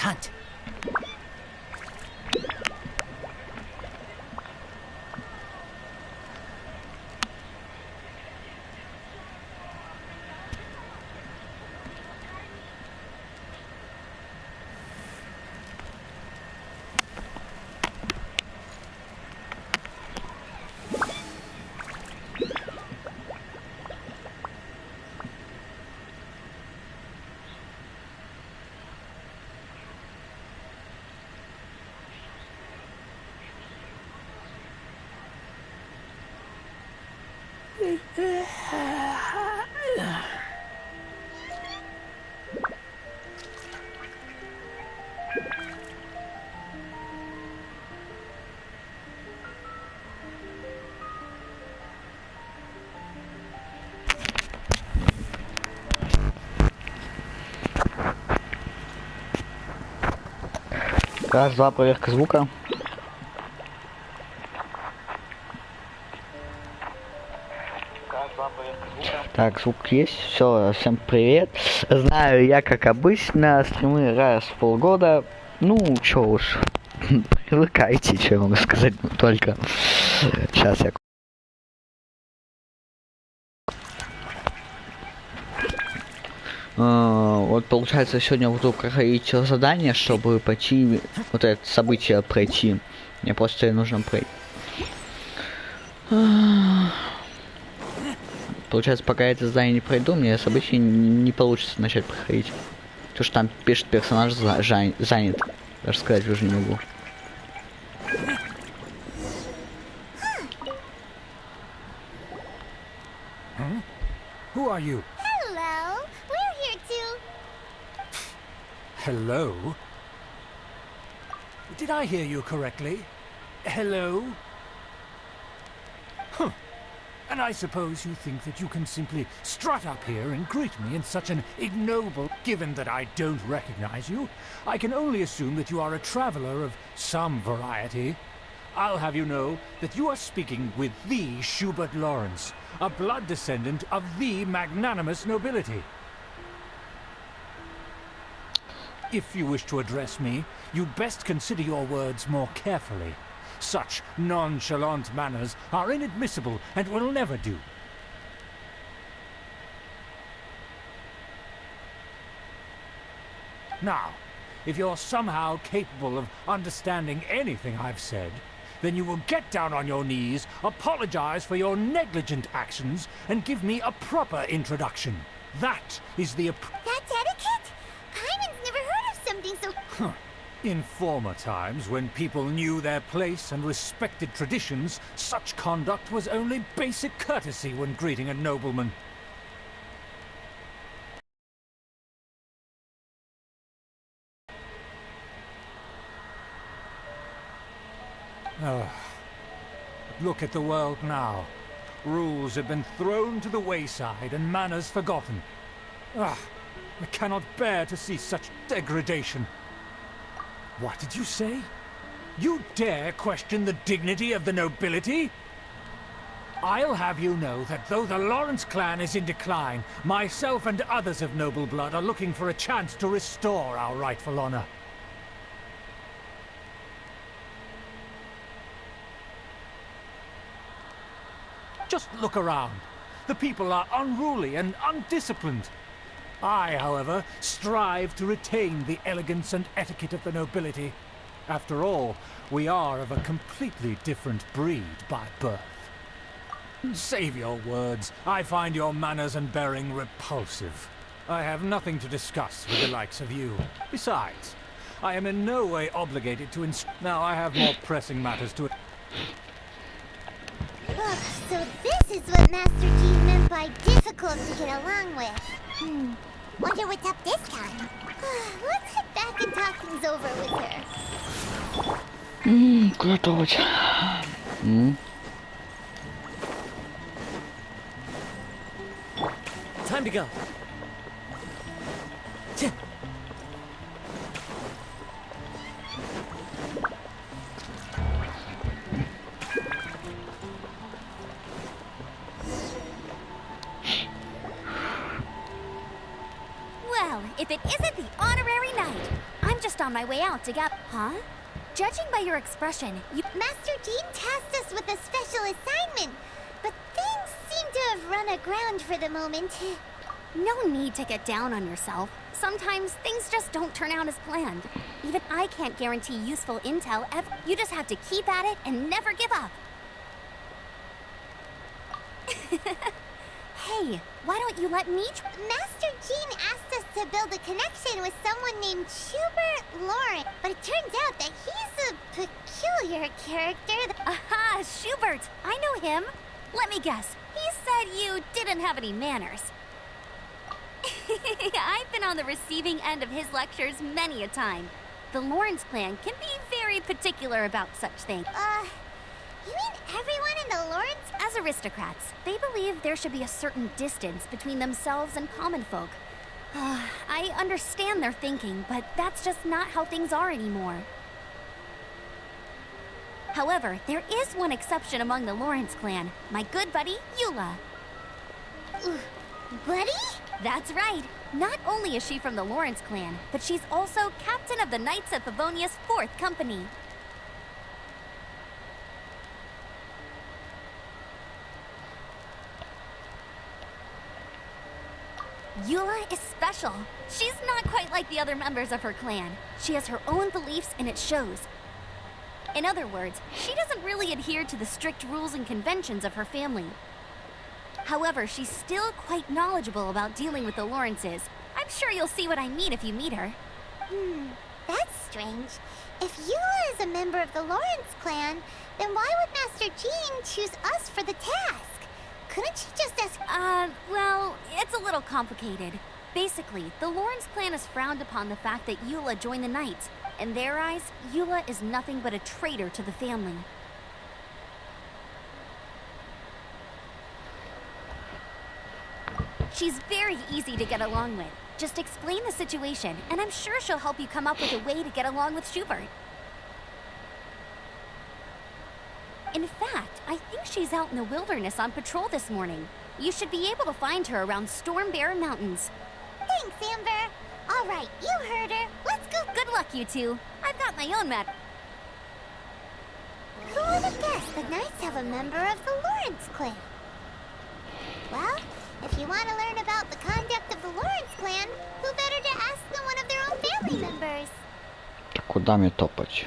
Let's hunt. Раз, два, проверка звука. Так, звук есть. Все, всем привет. Знаю, я как обычно стримы раз в полгода. Ну, чё уж, привыкайте, что я могу сказать, только. Сейчас я... Вот получается, сегодня буду проходить задание, чтобы пойти, вот это событие пройти. Мне просто нужно пройти. Получается, пока я это задание не пройду, мне событие не получится начать проходить. Потому что там пишет персонаж занят. Даже сказать уже не могу. Who are you? Hello. We're here too. Hello? Did I hear you correctly? Hello? Huh. And I suppose you think that you can simply strut up here and greet me in such an ignoble... Given that I don't recognize you, I can only assume that you are a traveler of some variety. I'll have you know that you are speaking with the Schubert Lawrence, a blood descendant of the magnanimous nobility. If you wish to address me, you'd best consider your words more carefully. Such nonchalant manners are inadmissible and will never do. Now, if you're somehow capable of understanding anything I've said, then you will get down on your knees, apologize for your negligent actions, and give me a proper introduction. That is the That's etiquette? Paimon's never heard of something so... In former times, when people knew their place and respected traditions, such conduct was only basic courtesy when greeting a nobleman. Look at the world now. Rules have been thrown to the wayside and manners forgotten. I cannot bear to see such degradation. What did you say? You dare question the dignity of the nobility? I'll have you know that though the Lawrence clan is in decline, myself and others of noble blood are looking for a chance to restore our rightful honor. Just look around. The people are unruly and undisciplined. I, however, strive to retain the elegance and etiquette of the nobility. After all, we are of a completely different breed by birth. Save your words. I find your manners and bearing repulsive. I have nothing to discuss with the likes of you. Besides, I am in no way obligated to Now I have more pressing matters to... So this is what Master G meant by difficult to get along with. Wonder what's up this time. Let's head back and talk things over with her. Готовить. Time to go. Well, if it isn't the honorary knight, I'm just on on my way out to get... Huh? Judging by your expression, you... Master Jean tasked us with a special assignment, but things seem to have run aground for the moment. No need to get down on yourself. Sometimes things just don't turn out as planned. Even I can't guarantee useful intel ever. You just have to keep at it and never give up. Hey, why don't you let me... Master Jean asked us to build a connection with someone named Schubert Lawrence, but it turns out that he's a peculiar character. Aha, Schubert! I know him. Let me guess. He said you didn't have any manners. I've been on the receiving end of his lectures many a time. The Lawrence clan can be very particular about such things. You mean everyone in the Lawrence? As aristocrats, they believe there should be a certain distance between themselves and common folk. I understand their thinking, but that's just not how things are anymore. However, there is one exception among the Lawrence clan, my good buddy, Eula. Buddy? That's right. Not only is she from the Lawrence clan, but she's also captain of the Knights of Favonia's 4th Company. Eula is special. She's not quite like the other members of her clan. She has her own beliefs and it shows. In other words, she doesn't really adhere to the strict rules and conventions of her family. However, she's still quite knowledgeable about dealing with the Lawrences. I'm sure you'll see what I mean if you meet her. That's strange. If Eula is a member of the Lawrence clan, then why would Master Jean choose us for the task? Couldn't she just ask... Well, it's a little complicated. Basically, the Lawrence clan has frowned upon the fact that Eula joined the Knights. In their eyes, Eula is nothing but a traitor to the family. She's very easy to get along with. Just explain the situation, and I'm sure she'll help you come up with a way to get along with Schubert. In fact, I think she's out in the wilderness on patrol this morning. You should be able to find her around Storm Bear Mountains. Thanks, Amber. All right, you heard her. Let's go. Good luck, you two. I've got my own map. Who would have guessed the Knights have a member of the Lawrence clan? Well, if you want to learn about the conduct of the Lawrence clan, who better to ask than one of their own family members? Куда мне топать?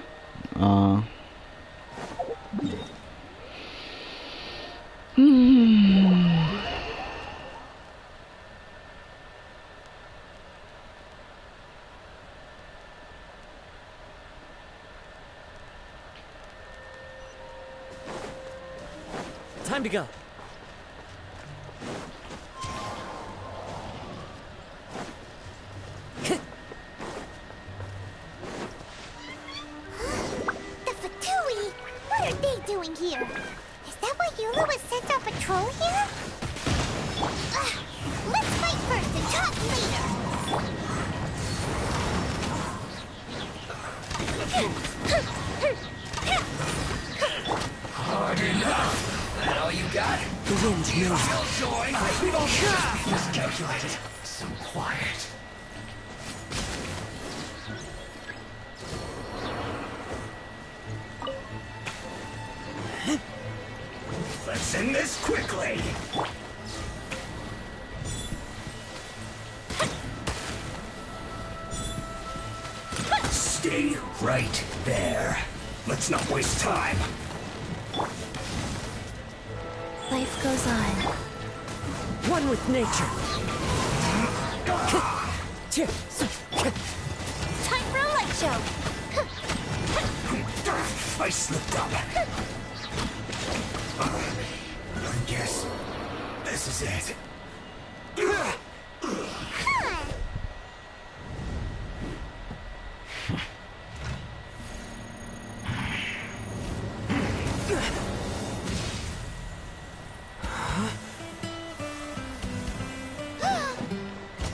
Time to go. The Fatui! What are they doing here? Is that why Eula was sent on patrol here? Let's fight first and talk later! Hard enough. That all you got? The wind's moving. I'll join. We don't just miscalculated. So quiet. Let's end this quickly. Stay right there. Let's not waste time. Life goes on. One with nature. Time for a light show. I slipped up. I guess this is it.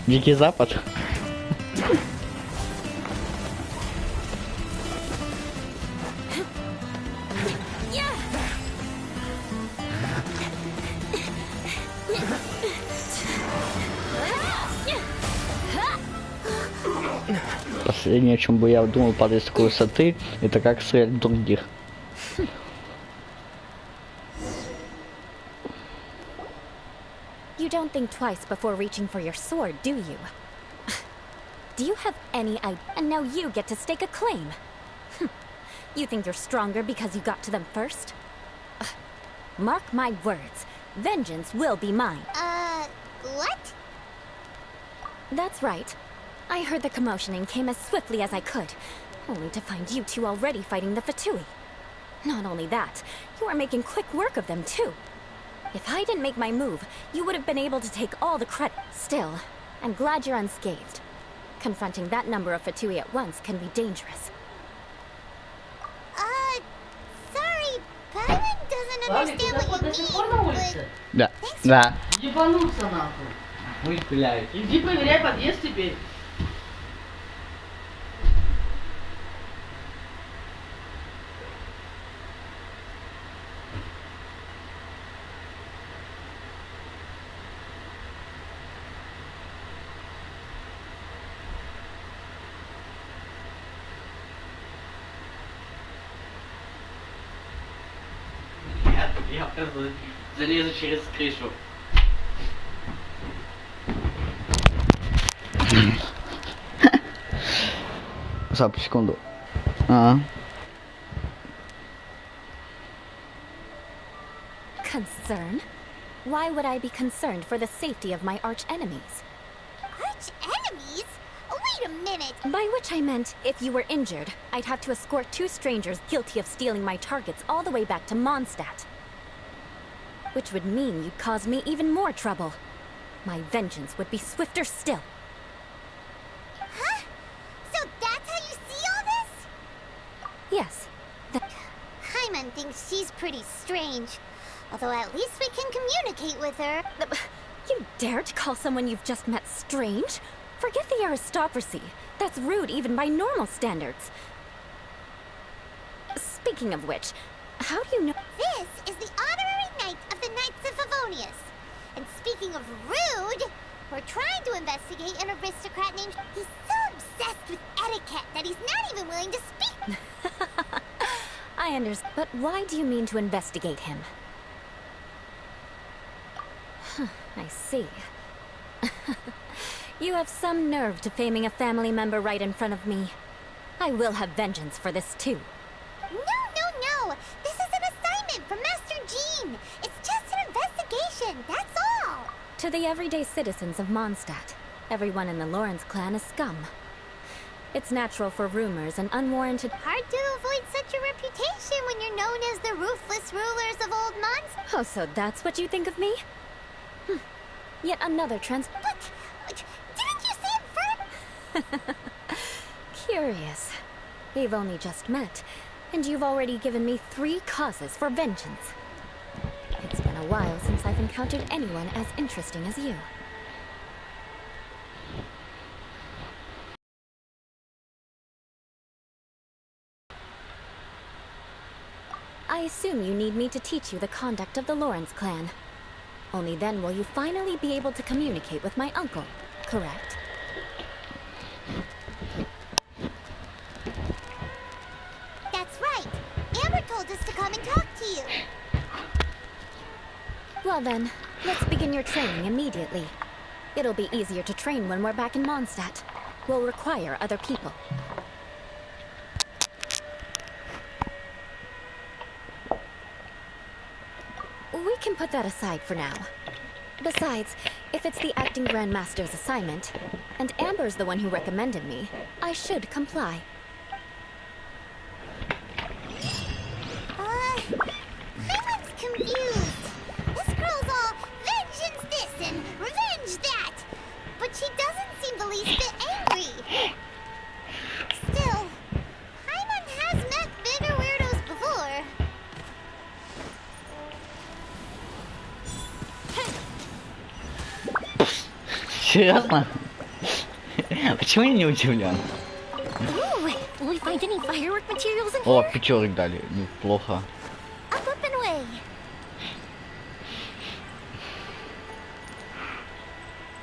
Дикий Запад. последнее, о чем бы я думал, падать с такой высоты, это как стрелять в других. You don't think twice before reaching for your sword, do you? Do you have any idea? And now you get to stake a claim. You think you're stronger because you got to them first? Mark my words. Vengeance will be mine. What? That's right. I heard the commotion and came as swiftly as I could, only to find you two already fighting the Fatui. Not only that, you are making quick work of them too. If I didn't make my move, you would have been able to take all the credit. Still, I'm glad you're unscathed. Confronting that number of Fatui at once can be dangerous. Sorry, Paimon doesn't understand what you mean, Да, да. Ебануться нахуй. Ой, блядь. Иди проверяй подъезд теперь. Я просто залезу через крышу. Стоп, секунду. Concern? Why would I be concerned for the safety of my arch enemies? Arch enemies? Wait a minute. By which I meant, if you were injured, I'd have to escort two strangers guilty of stealing my targets all the way back to Mondstadt. Which would mean you'd cause me even more trouble. My vengeance would be swifter still. Huh? So that's how you see all this? Yes. Paimon thinks she's pretty strange. Although at least we can communicate with her. You dare to call someone you've just met strange? Forget the aristocracy. That's rude even by normal standards. Speaking of which, how do you know? This is the honorary knight of the Knights of Favonius. And speaking of rude, we're trying to investigate an aristocrat named... He's so obsessed with etiquette that he's not even willing to speak. I understand. But why do you mean to investigate him? I see. You have some nerve defaming a family member right in front of me. I will have vengeance for this too. No. This is an assignment from Master Jean. It's just an investigation, that's all. To the everyday citizens of Mondstadt, everyone in the Lawrence clan is scum. It's natural for rumors and unwarranted... Hard to avoid such a reputation when you're known as the ruthless rulers of Old Mondstadt. Oh, so that's what you think of me? Yet another But didn't you say it first? Curious. We've only just met, and you've already given me 3 causes for vengeance. It's been a while since I've encountered anyone as interesting as you. I assume you need me to teach you the conduct of the Lawrence clan. Only then will you finally be able to communicate with my uncle, correct? That's right. Amber told us to come and talk to you. Well then, let's begin your training immediately. It'll be easier to train when we're back in Mondstadt. We'll require other people. We can put that aside for now. Besides, if it's the acting Grandmaster's assignment, and Amber's the one who recommended me, I should comply. Paimon's confused. This girl's all vengeance this and revenge that. But she doesn't seem the least bit angry. Still, Paimon has met bigger weirdos before. Серьезно? Почему я не удивлен? Ooh, will we find any firework materials in О, here? пятерок дали. Неплохо. Up and away.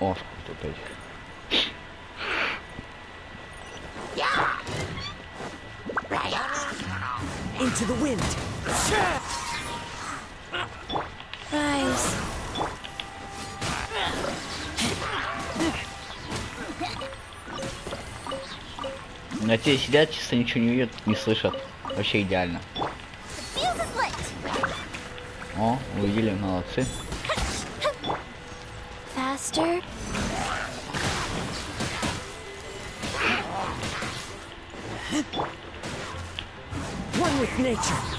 О, сколько тут этих. Yeah! into the wind. Rise. На те сидят, чисто ничего не видят, не слышат. Вообще идеально. Fuse is lit. О, увидели, молодцы. Faster. One with nature.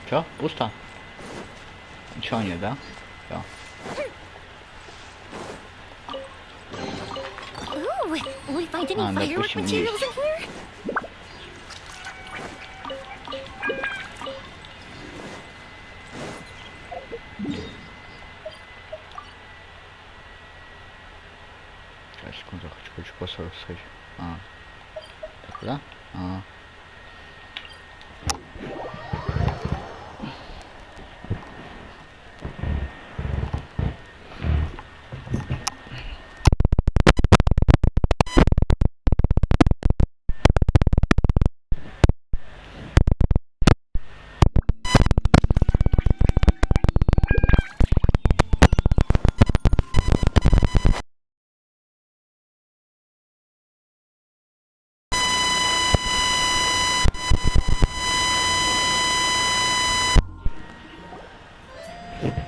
Чё? Пусто? Ничего нет, да? Всё. Ooh, will we find any Ah, firework допустим, materials in есть. here? Сейчас, секунду, хочу посмотреть. А. Так, да? А.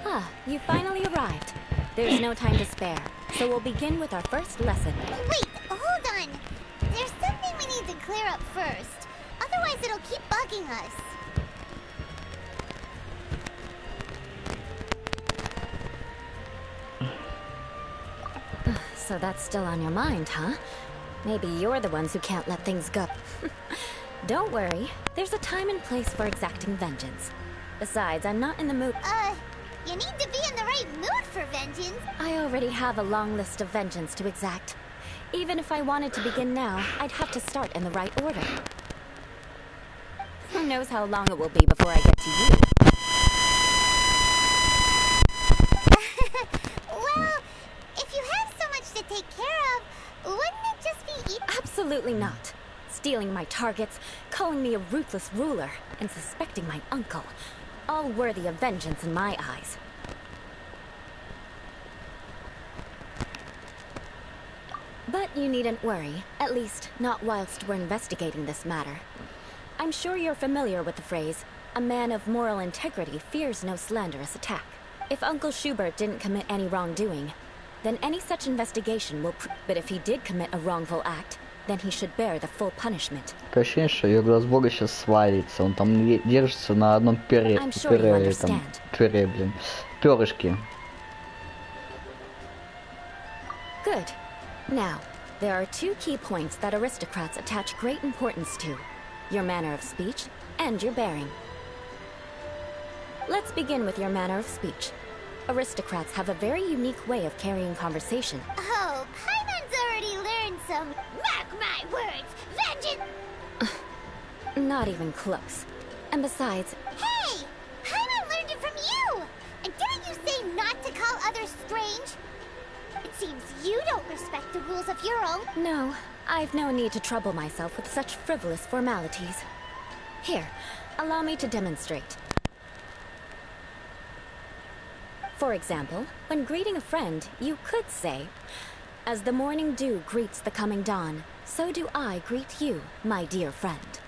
Ah, you finally arrived. There's no time to spare, so we'll begin with our first lesson. Wait, hold on. There's something we need to clear up first. Otherwise, it'll keep bugging us. So that's still on your mind, huh? Maybe you're the ones who can't let things go. Don't worry, there's a time and place for exacting vengeance. Besides, I'm not in the mood. You need to be in the right mood for vengeance. I already have a long list of vengeance to exact. Even if I wanted to begin now, I'd have to start in the right order. Who knows how long it will be before I get to you? Well, if you have so much to take care of, wouldn't it just be Absolutely not. Stealing my targets, calling me a ruthless ruler, and suspecting my uncle. All worthy of vengeance in my eyes. But you needn't worry, at least not whilst we're investigating this matter. I'm sure you're familiar with the phrase, a man of moral integrity fears no slanderous attack. If Uncle Schubert didn't commit any wrongdoing, then any such investigation will but if he did commit a wrongful act, then he should bear the full punishment. Такое ощущение, что ее глаз Бога сейчас свалится. Он там держится на одном пере, I'm sure you understand. перышке. Good. Now, there are two key points that aristocrats attach great importance to. Your manner of speech and your bearing. Let's begin with your manner of speech. Aristocrats have a very unique way of carrying conversation. Oh, Paimon's already learned some. Mark my words, vengeance. Not even close. And besides, Hey, Paimon learned it from you. And didn't you say not to call others strange? It seems you don't respect the rules of your own. no, I've no need to trouble myself with such frivolous formalities. Here, allow me to demonstrate. For example, when greeting a friend, you could say, "As the morning dew greets the coming dawn, so do I greet you, my dear friend."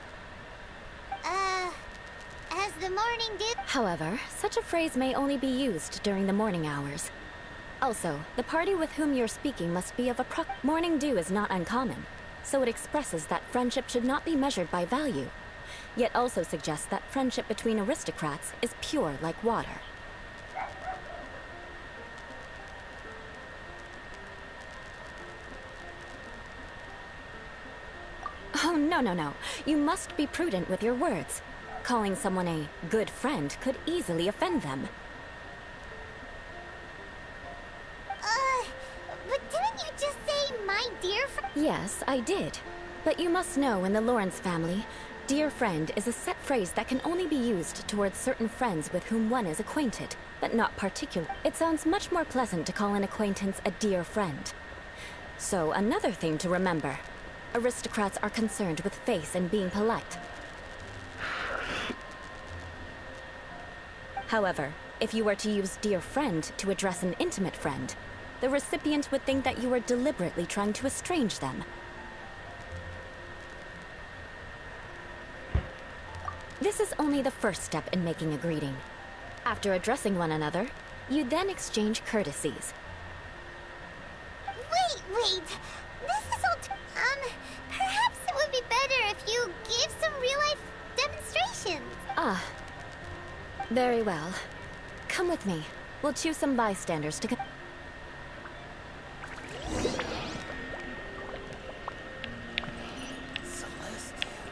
As the morning dew. However, such a phrase may only be used during the morning hours. Also, the party with whom you're speaking must be of a morning dew is not uncommon, so it expresses that friendship should not be measured by value, yet also suggests that friendship between aristocrats is pure like water. Oh, no. You must be prudent with your words. Calling someone a good friend could easily offend them. But didn't you just say my dear friend? Yes, I did. But you must know in the Lawrence family, Dear friend is a set phrase that can only be used towards certain friends with whom one is acquainted, but not particular. It sounds much more pleasant to call an acquaintance a dear friend. So, another thing to remember. Aristocrats are concerned with face and being polite. However, if you were to use dear friend to address an intimate friend, the recipient would think that you were deliberately trying to estrange them. This is only the first step in making a greeting. After addressing one another, you then exchange courtesies. Wait. This is all perhaps it would be better if you gave some real-life demonstrations. Ah. Very well. Come with me. We'll choose some bystanders to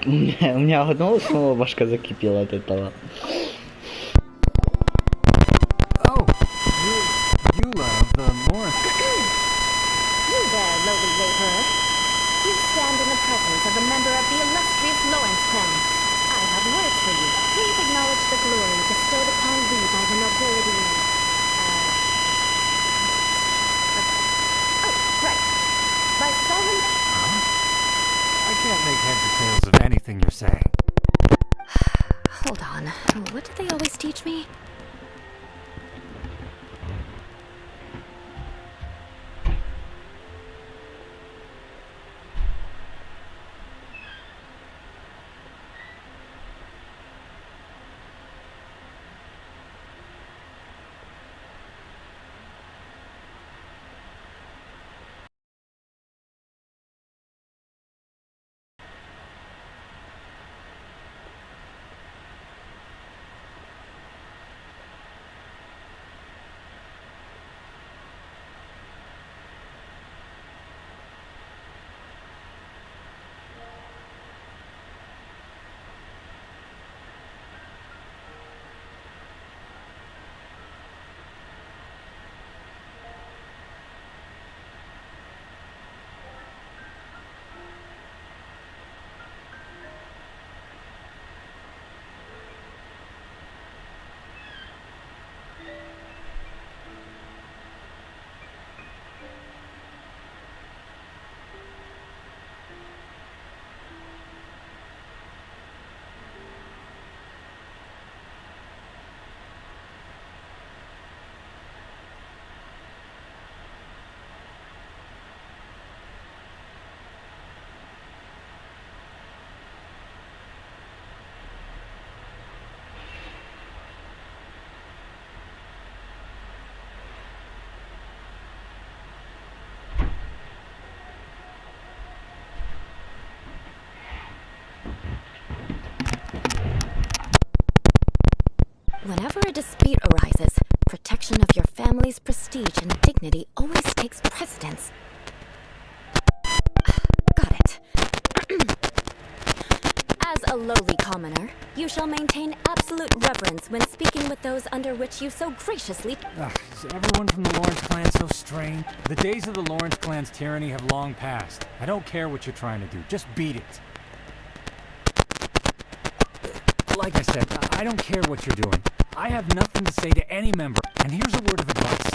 У меня одного снова башка закипела от этого. Oh, you're Eula of the Lawrence. You there, lowly laborer. You stand in the presence of a member of the illustrious Lawrence clan. I have words for you. Please acknowledge the glory bestowed upon thee by the nobility. Oh, right. By solemn... I can't make heads or tails of anything you're saying. Hold on. What did they always teach me? Whenever a dispute arises, protection of your family's prestige and dignity always takes precedence. Got it. As a lowly commoner, you shall maintain absolute reverence when speaking with those under which you so graciously... Is everyone from the Lawrence clan so strange? The days of the Lawrence clan's tyranny have long passed. I don't care what you're trying to do. Just beat it. Like I said, I don't care what you're doing. I have nothing to say to any member. And here's a word of advice.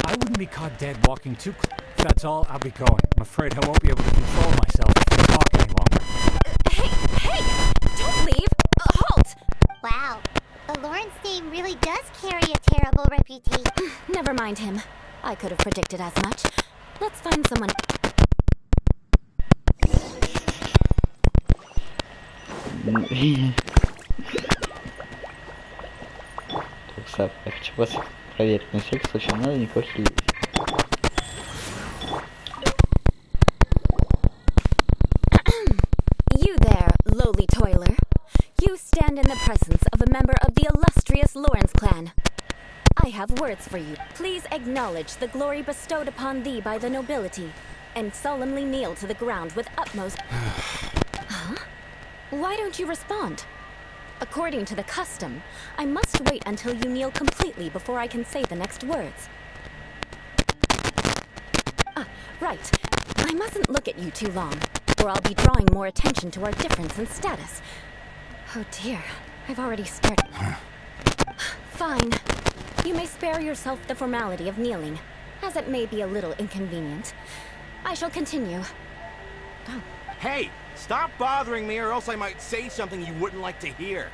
I wouldn't be caught dead walking too close. If that's all, I'll be going. I'm afraid I won't be able to control myself if I talk any longer. Hey! Don't leave! Halt! Wow, the Lawrence name really does carry a terrible reputation. Never mind him. I could have predicted as much. Let's find someone... Так, я хочу вас проверить на всякий случай, надо никаких людей. You there, lowly toiler. You stand in the presence of a member of the illustrious Lawrence clan. I have words for you. Please acknowledge the glory bestowed upon thee by the nobility, and solemnly kneel to the ground with utmost... Huh? Why don't you respond? According to the custom, I must wait until you kneel completely before I can say the next words. Ah, right. I mustn't look at you too long, or I'll be drawing more attention to our difference in status. Oh dear, I've already started. Fine. You may spare yourself the formality of kneeling, as it may be a little inconvenient. I shall continue. Oh. Hey, stop bothering me or else I might say something you wouldn't like to hear.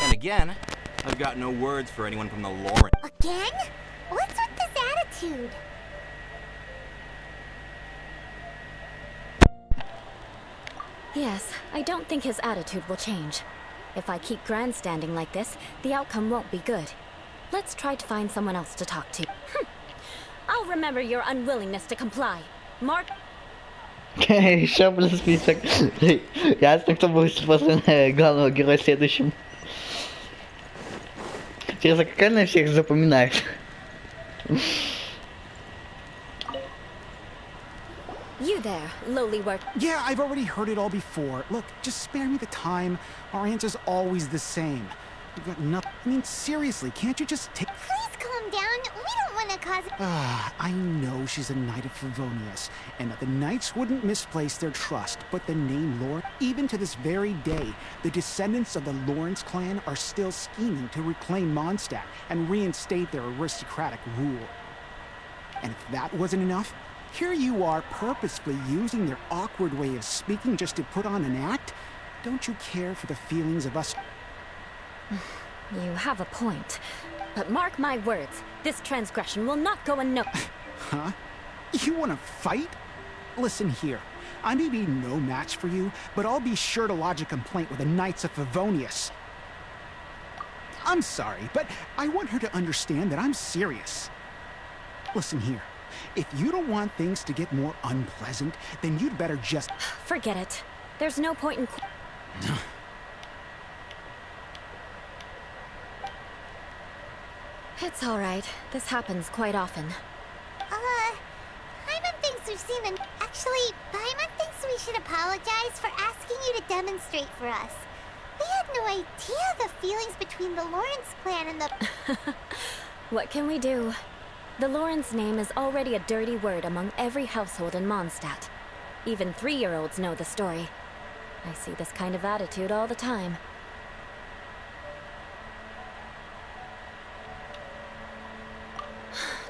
And again, I've got no words for anyone from the Lawrence. Again? What's with this attitude? Yes, I don't think his attitude will change. If I keep grandstanding like this, the outcome won't be good. Let's try to find someone else to talk to. I'll remember your unwillingness to comply. Mark... Еще был список. Ясно, кто будет после главного героя следующим. Интересно, как она всех запоминает? You there, lowly work. Yeah, I've already heard it all before. Look, just spare me the time. Our answer's always the same. We've got nothing. I mean, seriously, can't you just take... Please calm down. We don't want to cause... I know she's a knight of Favonius, and that the knights wouldn't misplace their trust, but the name Lawrence... Even to this very day, the descendants of the Lawrence clan are still scheming to reclaim Mondstadt and reinstate their aristocratic rule. And if that wasn't enough, here you are purposefully using their awkward way of speaking just to put on an act? Don't you care for the feelings of us? You have a point. But mark my words, this transgression will not go unnoticed. Huh? You want to fight? Listen here. I may be no match for you, but I'll be sure to lodge a complaint with the Knights of Favonius. I'm sorry, but I want her to understand that I'm serious. Listen here. If you don't want things to get more unpleasant, then you'd better just... Forget it. There's no point in... It's all right. This happens quite often. Paimon thinks we've seen an... Actually, Paimon thinks we should apologize for asking you to demonstrate for us. We had no idea the feelings between the Lawrence clan and the... What can we do? The Lawrence name is already a dirty word among every household in Mondstadt. Even 3-year-olds know the story. I see this kind of attitude all the time.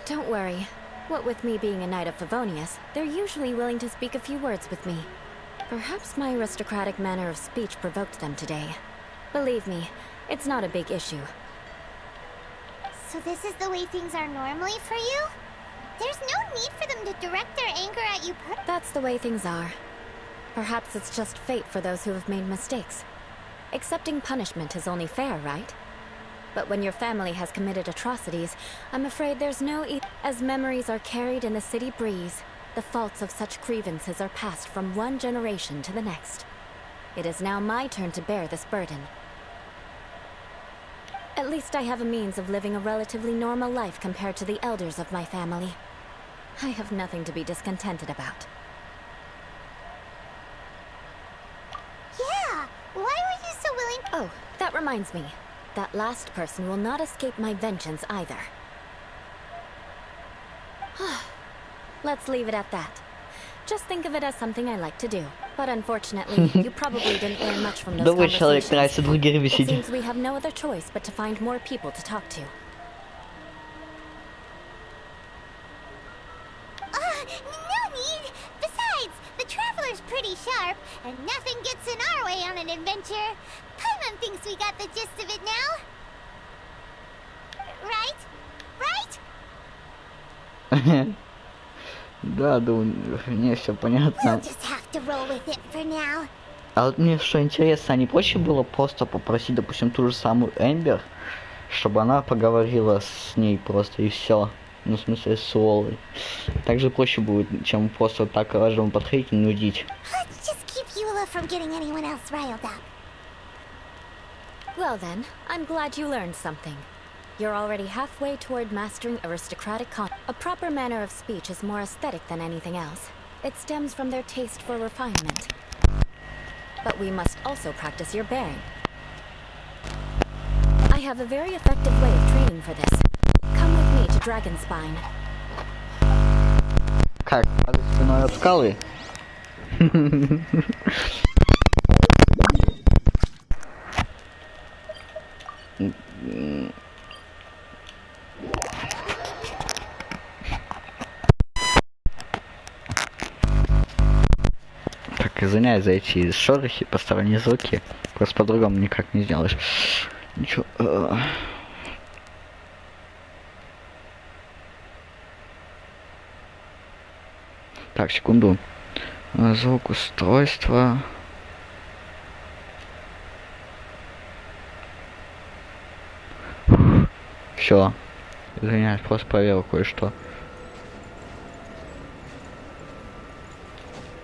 Don't worry. What with me being a Knight of Favonius, they're usually willing to speak a few words with me. Perhaps my aristocratic manner of speech provoked them today. Believe me, it's not a big issue. So this is the way things are normally for you? There's no need for them to direct their anger at you That's the way things are. Perhaps it's just fate for those who have made mistakes. Accepting punishment is only fair, right? But when your family has committed atrocities, I'm afraid there's no As memories are carried in the city breeze, the faults of such grievances are passed from one generation to the next. It is now my turn to bear this burden. At least I have a means of living a relatively normal life compared to the elders of my family. I have nothing to be discontented about. Yeah! Why were you so willing... Oh, that reminds me. That last person will not escape my vengeance either. Let's leave it at that. Just think of it as something I like to do. But unfortunately, you probably didn't learn much from those conversations. It seems we have no other choice but to find more people to talk to. No need! Besides, the Traveler's pretty sharp, and nothing gets in our way on an adventure. Paimon thinks we got the gist of it now. Right? Right? Да, думаю, мне все понятно. We'll just have to roll with it for now. А вот мне что интересно, а не проще было просто попросить, допустим, ту же самую Эмбер, чтобы она поговорила с ней просто и все. Ну, в смысле, с Уоллой. Так же проще будет, чем просто вот так каждому подходить и нудить. Let's just keep Eula from getting anyone else riled up. Well then, I'm glad you learned something. You're already halfway toward mastering aristocratic A proper manner of speech is more aesthetic than anything else. It stems from their taste for refinement. But we must also practice your bearing. I have a very effective way of training for this. Come with me to Dragonspine. Как? Падать спиной от скалы? Так, извиняюсь за эти шорохи, посторонние звуки. Просто по-другому никак не сделаешь. Ничего. Так, секунду. Звук устройства. Все. Извиняюсь, просто проверил кое-что.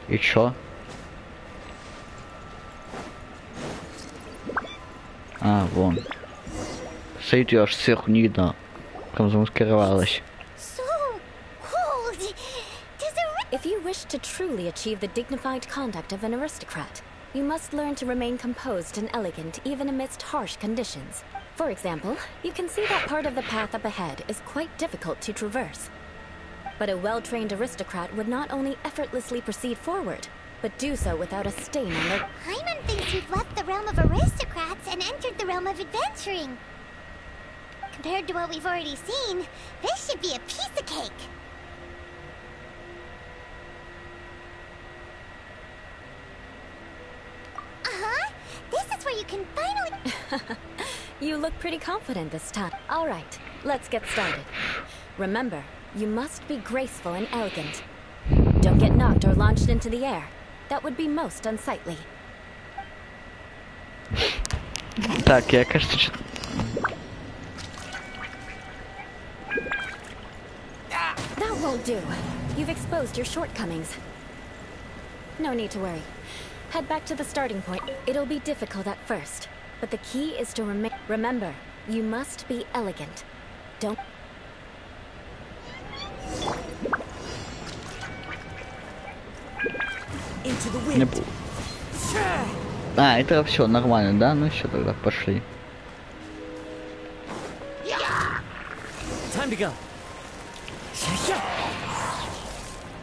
И чё? А, вон. Стоит её аж сверху не видно. Прям замаскировалась. If you wish to truly achieve the dignified conduct of an aristocrat, you must learn to remain composed and elegant even amidst harsh conditions. For example, you can see that part of the path up ahead is quite difficult to traverse. But a well-trained aristocrat would not only effortlessly proceed forward, but do so without a stain on their... Hyman thinks we've left the realm of aristocrats and entered the realm of adventuring. Compared to what we've already seen, this should be a piece of cake. Uh-huh. This is where you can finally... You look pretty confident this time. All right, let's get started. Remember, you must be graceful and elegant. Don't get knocked or launched into the air. That would be most unsightly. Так, я, кажется, That won't do. You've exposed your shortcomings. No need to worry. Head back to the starting point. It'll be difficult at first, but the key is to remember, you must be elegant. Don't... Into the не wind. А, это все нормально, да? Ну все, тогда пошли. Time to go.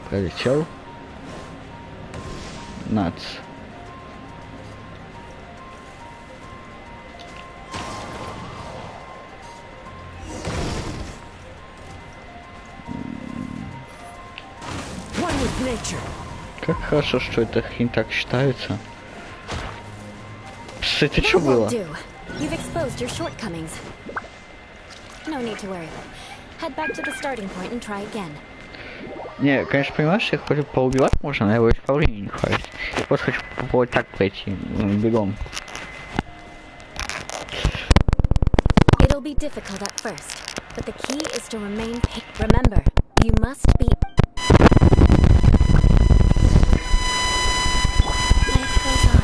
Пролетел. Нац. One with nature. Как хорошо, что это хрень так считается. Пс, это что That было? won't do. You've exposed your shortcomings. No need to worry. Head back to the starting point and try again. Не, конечно, понимаешь, их хоть поубивать можно, но его еще по времени не хватит. Я просто хочу попробовать так пройти, бегом. It'll be difficult at first, but the key is to remain Remember, you must be... Life goes on.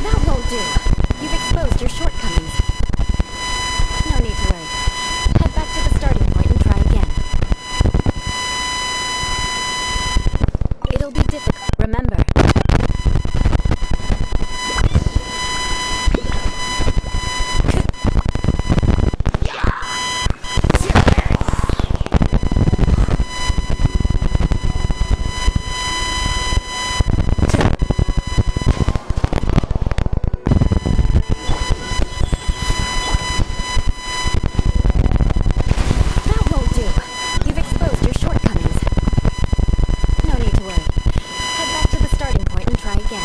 That won't do. You've exposed your shortcomings. No need to worry. Head back to the starting point and try again. It'll be difficult. Remember. That won't do. You've exposed your shortcomings. No need to worry. Head back to the starting point and try again.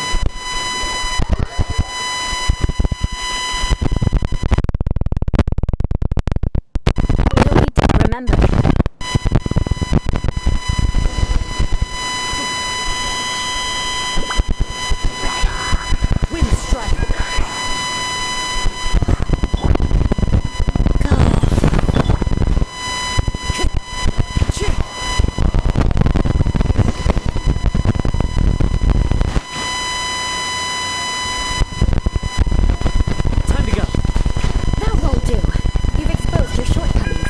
It'll be remember. Wind strike. Time to go. That won't do. You've exposed your shortcomings.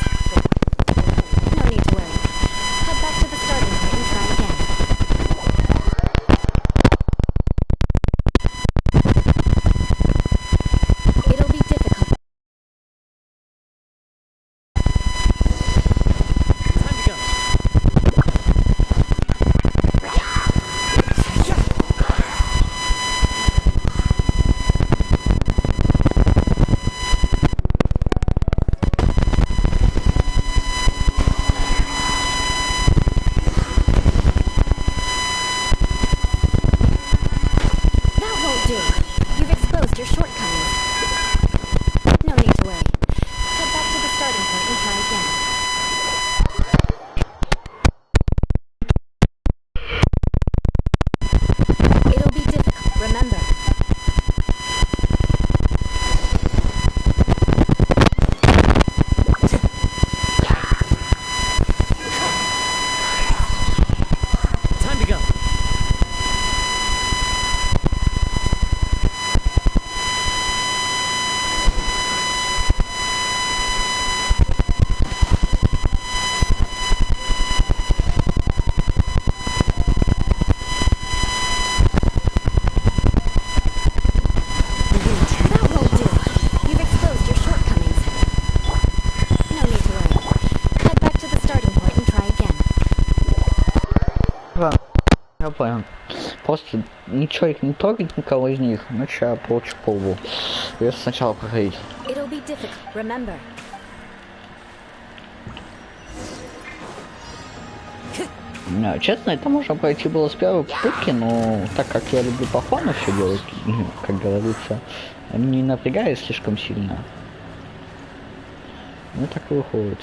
ничего их не трогать, никого из них, иначе я получу по лбу. Если сначала проходить. Честно, это можно пройти было с первой попытки, но так как я люблю по фану все делать, как говорится, не напрягаясь слишком сильно. Ну так и выходит.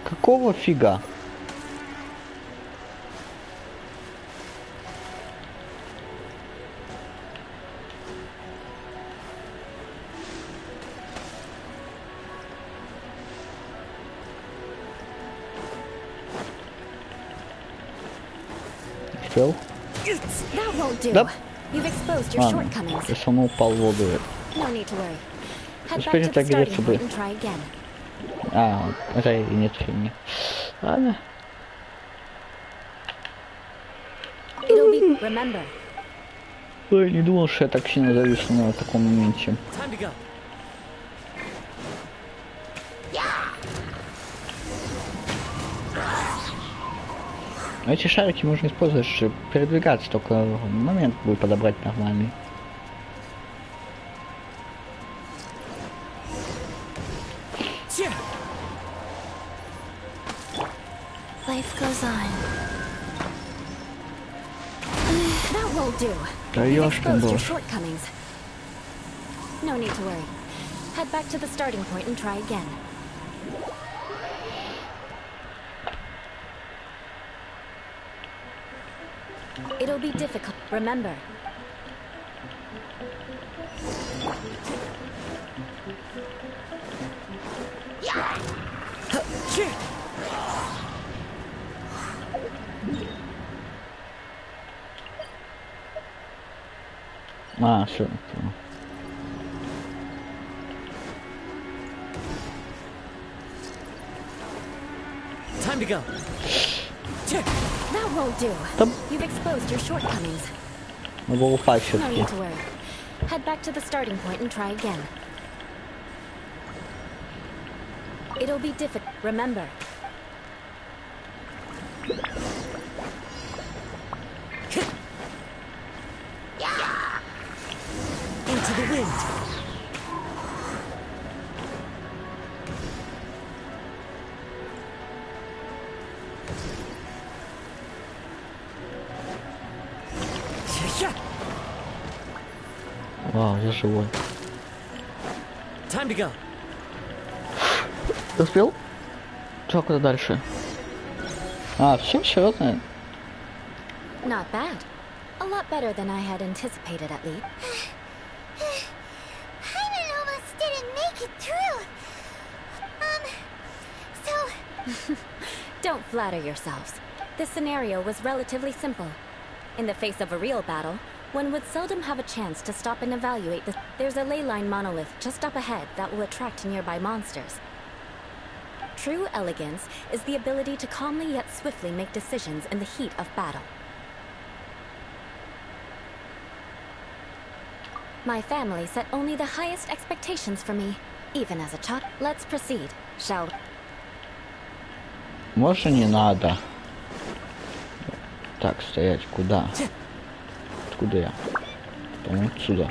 Какого фига? Успел? Да. Если он упал в воду. Теперь это греться бы. Это и нет фигни. Ладно. Ой, не думал, что я так сильно зависну на таком моменте. Эти шарики можно использовать, чтобы передвигаться, только момент будет подобрать нормальный. Да ёшкин боже. No need to worry. Head back to the starting point and try again. It'll be difficult, remember. Все. Time to go. That won't do. You've exposed your shortcomings. No need to worry. Head back to the starting point and try again. It'll be difficult. Remember. Into the wind. Вау, я живой. Time to go. Ты успел? Чё, куда дальше? Все, серьезно? Not bad. A lot better than I had anticipated, at least. Hyman almost didn't make it through. So... Don't flatter yourselves. This scenario was relatively simple. In the face of a real battle, one would seldom have a chance to stop and evaluate the... There's a ley line monolith just up ahead that will attract nearby monsters. True elegance is the ability to calmly yet swiftly make decisions in the heat of battle. My family set only the highest expectations for me, even as a child. Let's proceed, shall we? Может, не надо. Так, стоять, куда? Откуда я? По-моему, отсюда.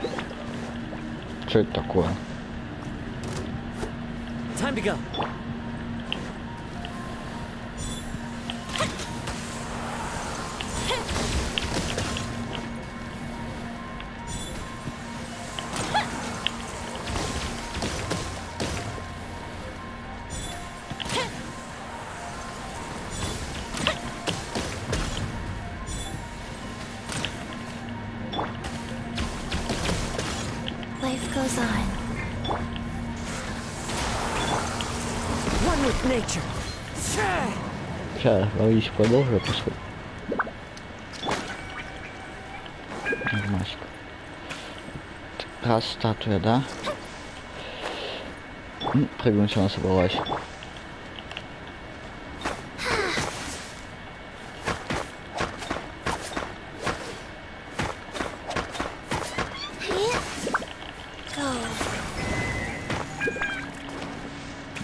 Что это такое? Time to go. Life goes on. One with nature. Сейчас, ловись, продолжу, посмотрим. Нормасик. Раз статуя, да? Прыгнуть она собралась.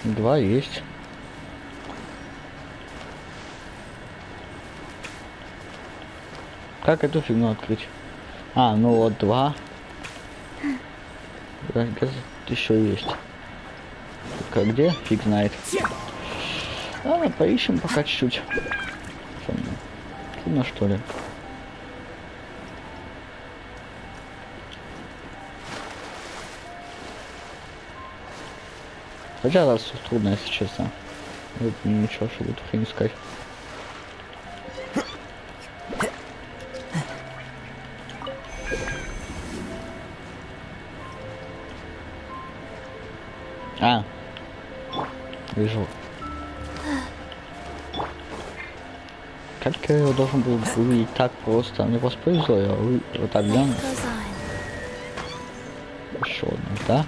Два есть. Как эту фигню открыть? А, ну вот 2. Еще есть. Только где? Фиг знает. Ладно, поищем пока чуть-чуть. Трудно, что ли? Хотя раз трудно, если честно. Вот ничего, что тут хрень искать. А, вижу. Как я его должен был увидеть так просто? Мне просто повезло, я вот так гляну. Еще одна, да?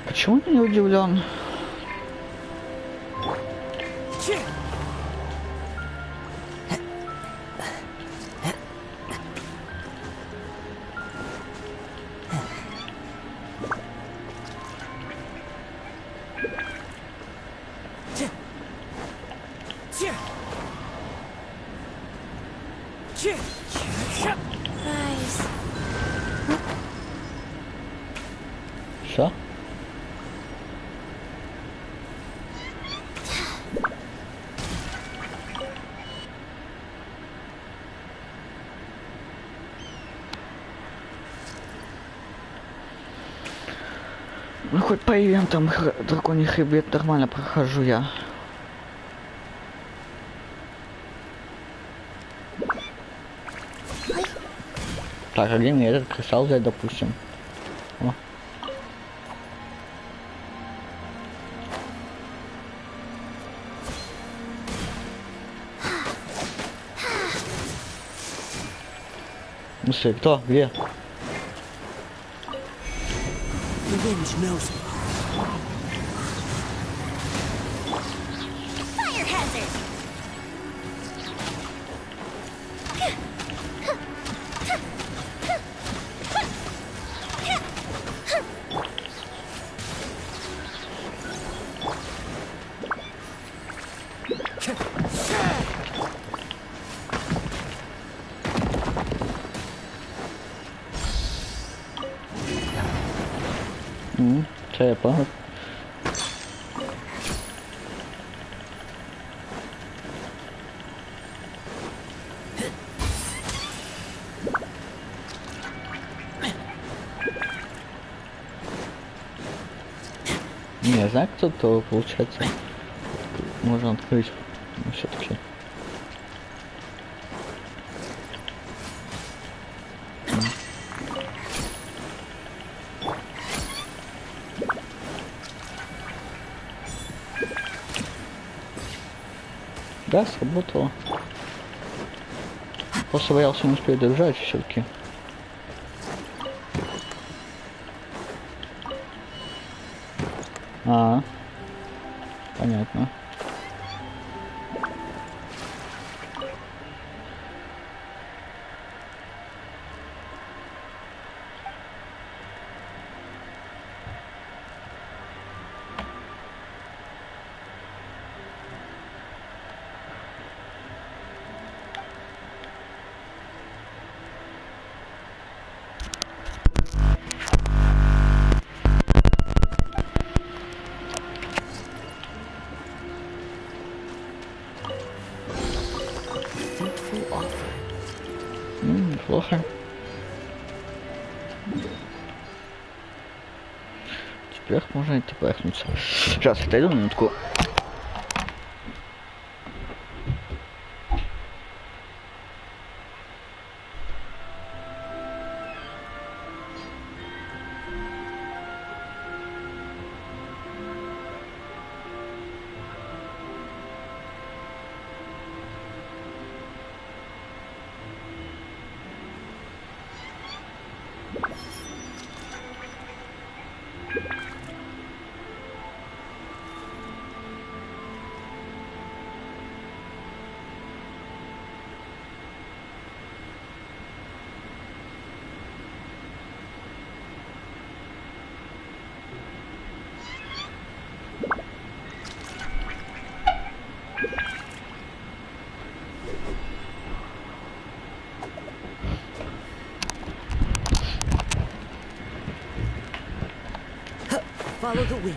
Почему я не удивлен? Что? Ну хоть по ивентам драконий хребет нормально прохожу я. Так, а где мне этот кристалл взять, допустим? О. Ну все, кто? Где? Fire hazard! Все, я понял. Не знаю, кто-то получается можно открыть, но все-таки. Да, сработало. Просто боялся не успеть добежать все-таки. Понятно. Неплохо. Теперь можно идти проехнуться. Сейчас, отойду минутку. Follow the wind.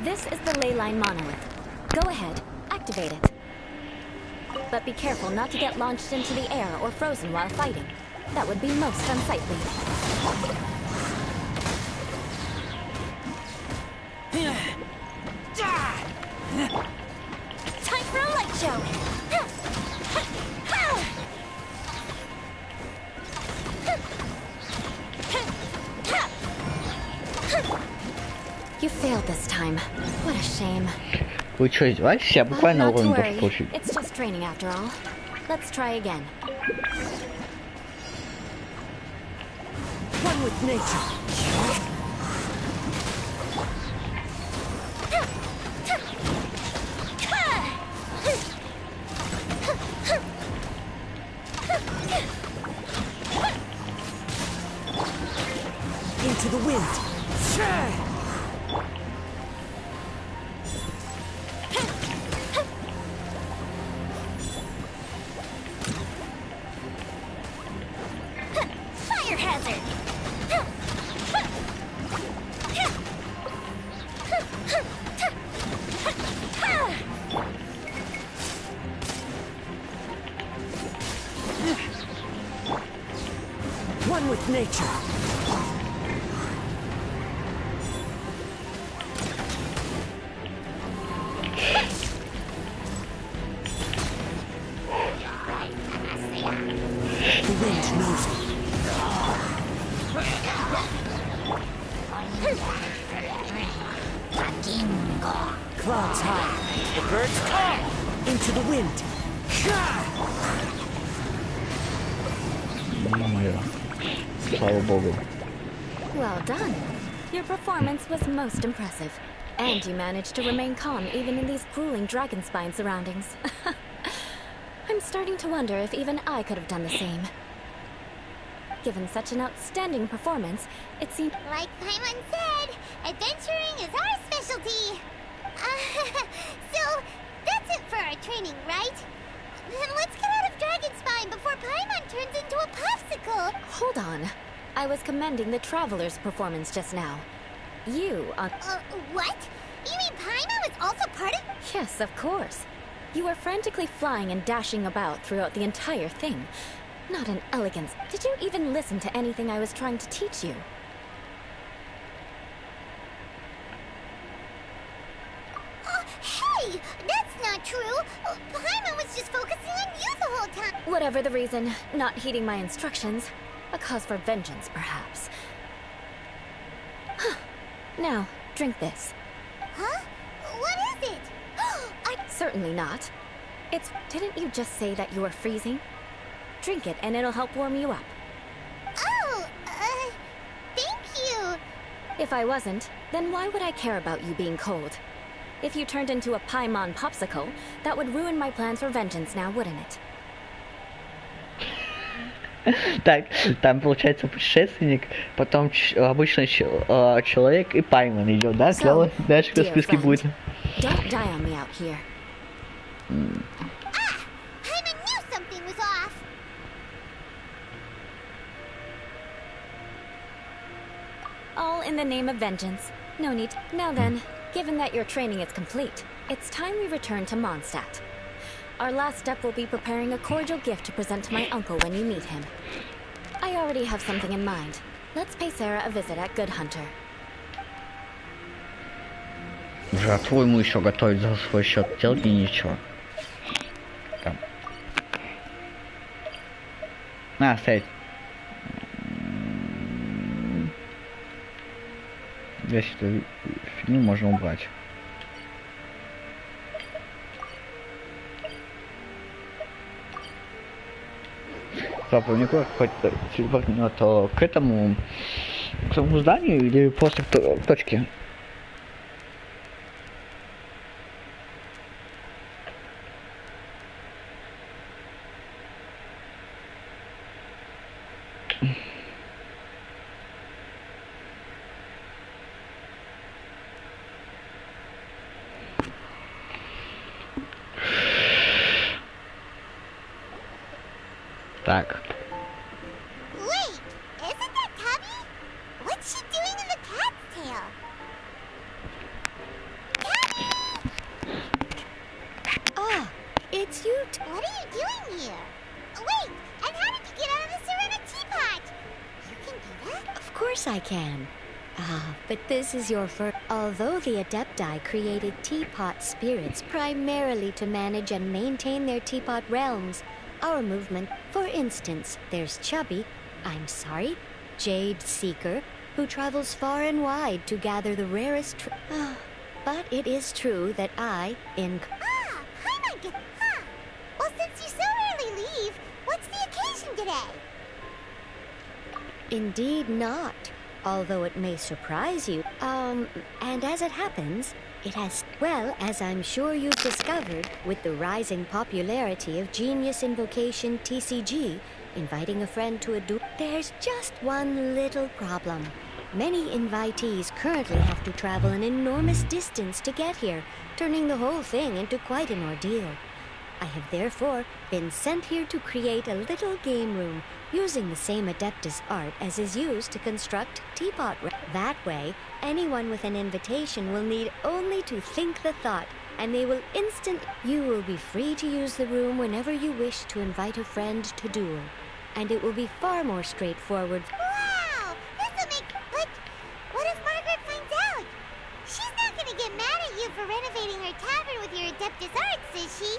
This is the ley line monolith. Go ahead, activate it. But be careful not to get launched into the air or frozen while fighting. That would be most unsightly. Time for a light show! You failed this time. What a shame. Вы что, издеваетесь? Я буквально Not to уровень worry. должен получить. It's just training after all. Let's try again. One with nature. Into the wind. Fire hazard! One with nature. The wind knows it. Clouds high. The birds come. Into the wind. Ё-моё. Слава богу. Well done. Your performance was most impressive. And you managed to remain calm even in these grueling dragon spine surroundings. I'm starting to wonder if even I could have done the same. Given such an outstanding performance, it seemed... Like Paimon said, adventuring is our specialty. So, that's it for our training, right? Then let's get out of Dragon Spine before Paimon turns into a popsicle. Hold on. I was commending the Traveler's performance just now. You, on... What? You mean Paimon was also part of... Yes, of course. You were frantically flying and dashing about throughout the entire thing. Not an elegance. Did you even listen to anything I was trying to teach you? Hey! That's not true! Paimon was just focusing on you the whole time! Whatever the reason, not heeding my instructions. A cause for vengeance, perhaps. Now, drink this. Huh? What is it? Certainly not. It's... Didn't you just say that you were freezing? Drink it and it'll help warm you up. Oh, thank you! If I wasn't, then why would I care about you being cold? If you turned into a Paimon popsicle, that would ruin my plans for vengeance now, wouldn't it? Так, там получается путешественник, потом обычный человек и Пайман идет, да? Клево. Дальше кто в списке будет? Don't die on me out here. Paimon knew something was off! All in the name of vengeance. No need. Now then, given that your training is complete, it's time we return to Mondstadt. Our last step will be preparing a cordial gift to present to my uncle when you meet him. I already have something in mind. Let's pay Sarah a visit at Good Hunter. Жратву ему еще готовить за свой счет, делать и ничего. Там. На, стоять. Весь эту фигню можно убрать. Папа, мне какой-то телепортнет к этому зданию или просто к точке? Так. Wait, isn't that Tubby? What's she doing in the cat's tail? Ah, it's you. What are you doing here? Wait, and how did you get out of the Serena teapot? You can do that? Of course I can. Ah, but this is your first. Although the Adepti created teapot spirits primarily to manage and maintain their teapot realms, our movement, for instance, there's Chubby, Jade Seeker, who travels far and wide to gather the rarest. But it is true that Hi, my good. Well, since you so rarely leave, what's the occasion today? Indeed not. Although it may surprise you. And as it happens, it has, well, as I'm sure you've discovered, with the rising popularity of Genius Invocation TCG, inviting a friend to a duel, there's just one little problem. Many invitees currently have to travel an enormous distance to get here, turning the whole thing into quite an ordeal. I have therefore been sent here to create a little game room using the same Adeptus art as is used to construct teapot. That way, anyone with an invitation will need only to think the thought, and they will You will be free to use the room whenever you wish to invite a friend to duel, and it will be far more straightforward. Wow, this'll make. But what if Margaret finds out? She's not gonna get mad at you for renovating her tavern with your Adeptus arts, is she?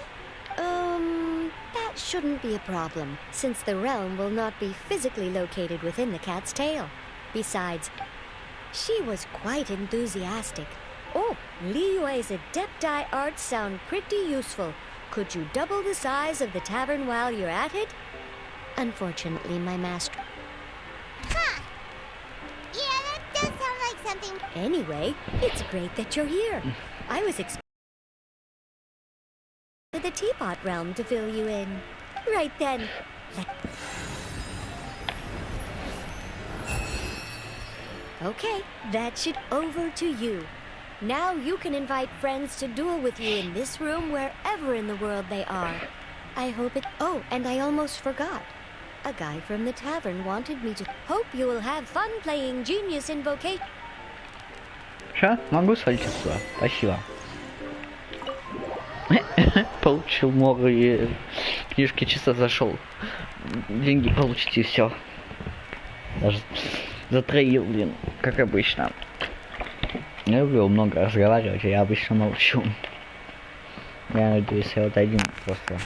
That shouldn't be a problem, since the realm will not be physically located within the cat's tail. Besides, she was quite enthusiastic. Oh, Liyue's Adepti arts sound pretty useful. Could you double the size of the tavern while you're at it? Unfortunately, my master... Huh. Yeah, that does sound like something... Anyway, it's great that you're here. I was expecting the teapot realm to fill you in. Right then. Okay, that should over to you. Now you can invite friends to duel with you in this room wherever in the world they are. I hope it... Oh, and I almost forgot. A guy from the tavern wanted me to... Hope you will have fun playing Genius Invocation. Ща, могу свалить отсюда. Спасибо. Получил много и книжки чисто зашел. Деньги получить и все. Даже затроил, блин, как обычно. Я люблю много разговаривать, а я обычно молчу. Я надеюсь, я вот один просто.